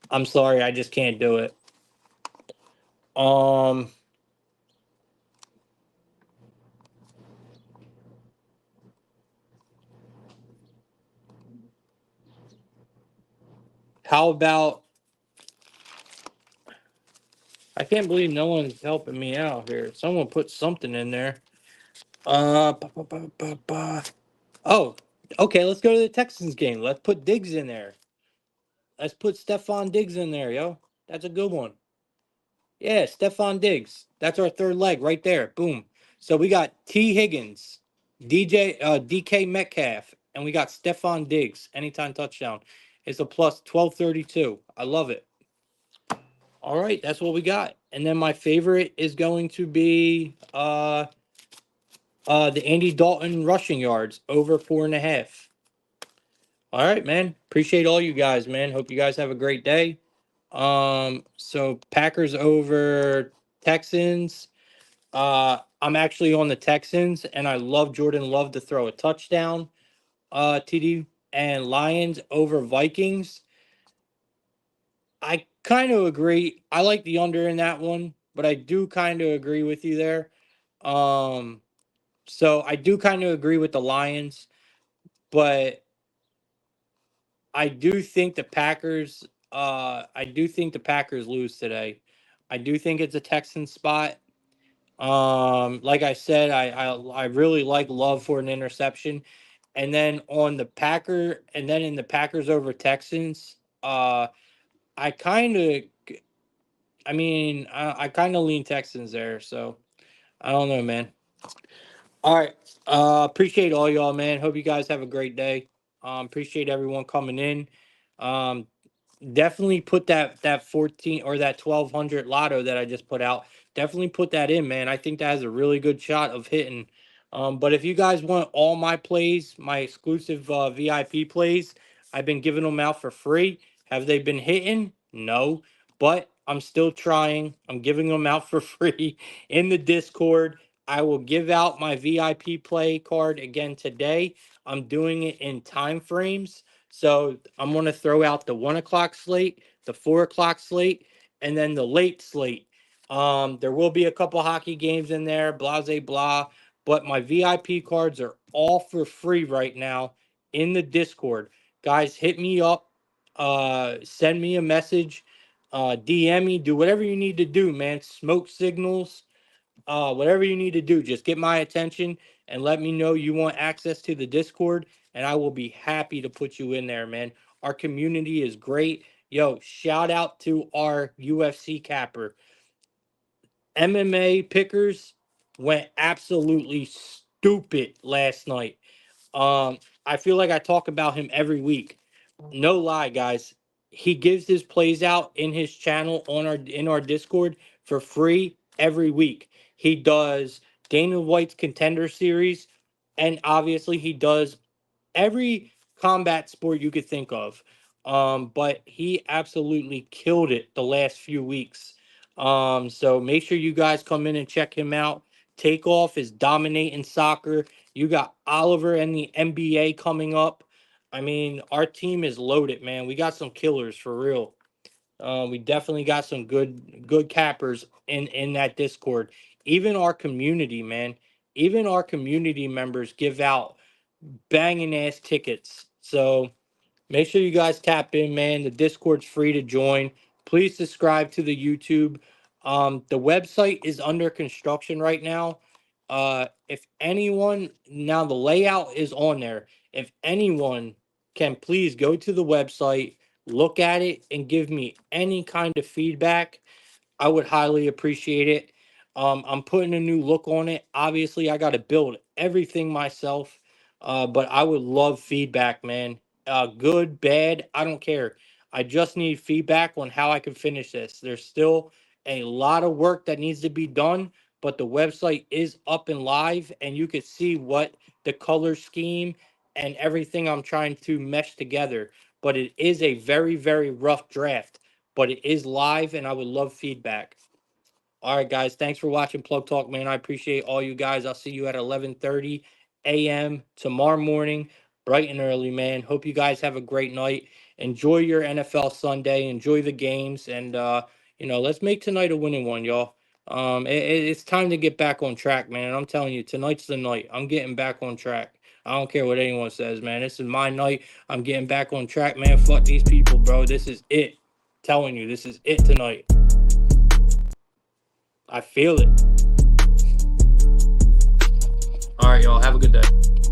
I'm sorry, I just can't do it. Um how about I can't believe no one's helping me out here. Someone put something in there. Ba, ba, ba, ba, ba. Oh, okay, let's go to the Texans game. Let's put Diggs in there. Let's put Stephon Diggs in there, yo. That's a good one. Yeah, Stephon Diggs. That's our third leg right there. Boom. So we got T. Higgins, DK Metcalf, and we got Stephon Diggs. Anytime touchdown. It's a plus 1232. I love it. All right, that's what we got. And then my favorite is going to be the Andy Dalton rushing yards over 4.5. All right, man. Appreciate all you guys, man. Hope you guys have a great day. So Packers over Texans. I'm actually on the Texans, and I love Jordan Love to throw a touchdown. TD and Lions over Vikings. I kind of agree. I like the under in that one, but I do kind of agree with you there. Um, so I do kind of agree with the Lions, but I do think the Packers. I do think the Packers lose today. I do think it's a Texan spot. Like I said, I really like Love for an interception. And then in the Packers over Texans, I kind of I kind of lean Texans there, so I don't know, man. All right. Appreciate all y'all, man. Hope you guys have a great day. Appreciate everyone coming in. Um, Definitely put that 14 or that 1200 lotto that I just put out. Definitely put that in, man. I think that has a really good shot of hitting. But if you guys want all my plays, my exclusive VIP plays, I've been giving them out for free. Have they been hitting? No, but I'm still trying. I'm giving them out for free in the Discord. I will give out my VIP play card again today. I'm doing it in time frames. So I'm going to throw out the 1 o'clock slate, the 4 o'clock slate, and then the late slate. There will be a couple hockey games in there, blah, blah, blah. But my VIP cards are all for free right now in the Discord. Guys, hit me up. Send me a message. DM me. Do whatever you need to do, man. Smoke signals, whatever you need to do, just get my attention and let me know you want access to the Discord, and I will be happy to put you in there, man. Our community is great. Yo, shout out to our UFC capper. MMA pickers went absolutely stupid last night. I feel like I talk about him every week. No lie, guys. He gives his plays out in his channel on our Discord for free every week. He does Dana White's Contender Series, and obviously he does every combat sport you could think of. But he absolutely killed it the last few weeks. So make sure you guys come in and check him out. Takeoff is dominating soccer. You got Oliver and the NBA coming up. I mean, our team is loaded, man. We got some killers for real. We definitely got some good cappers in that Discord. Even our community, man. Even our community members give out banging ass tickets. So make sure you guys tap in, man. The Discord's free to join. Please subscribe to the YouTube. The website is under construction right now. If anyone, now the layout is on there. If anyone can please go to the website, look at it, and give me any kind of feedback, I would highly appreciate it. I'm putting a new look on it. Obviously, I got to build everything myself, but I would love feedback, man. Good, bad, I don't care. I just need feedback on how I can finish this. There's still a lot of work that needs to be done, but the website is up and live, and you can see what the color scheme and everything I'm trying to mesh together. But it is a very, very rough draft, but it is live and I would love feedback. All right, guys. Thanks for watching Plug Talk, man. I appreciate all you guys. I'll see you at 11:30 a.m. tomorrow morning, bright and early, man. Hope you guys have a great night. Enjoy your NFL Sunday. Enjoy the games. And, let's make tonight a winning one, y'all. It's time to get back on track, man. And I'm telling you, tonight's the night. I'm getting back on track. I don't care what anyone says, man. This is my night. I'm getting back on track, man. Fuck these people, bro. This is it. Telling you, this is it tonight. I feel it. All right, y'all. Have a good day.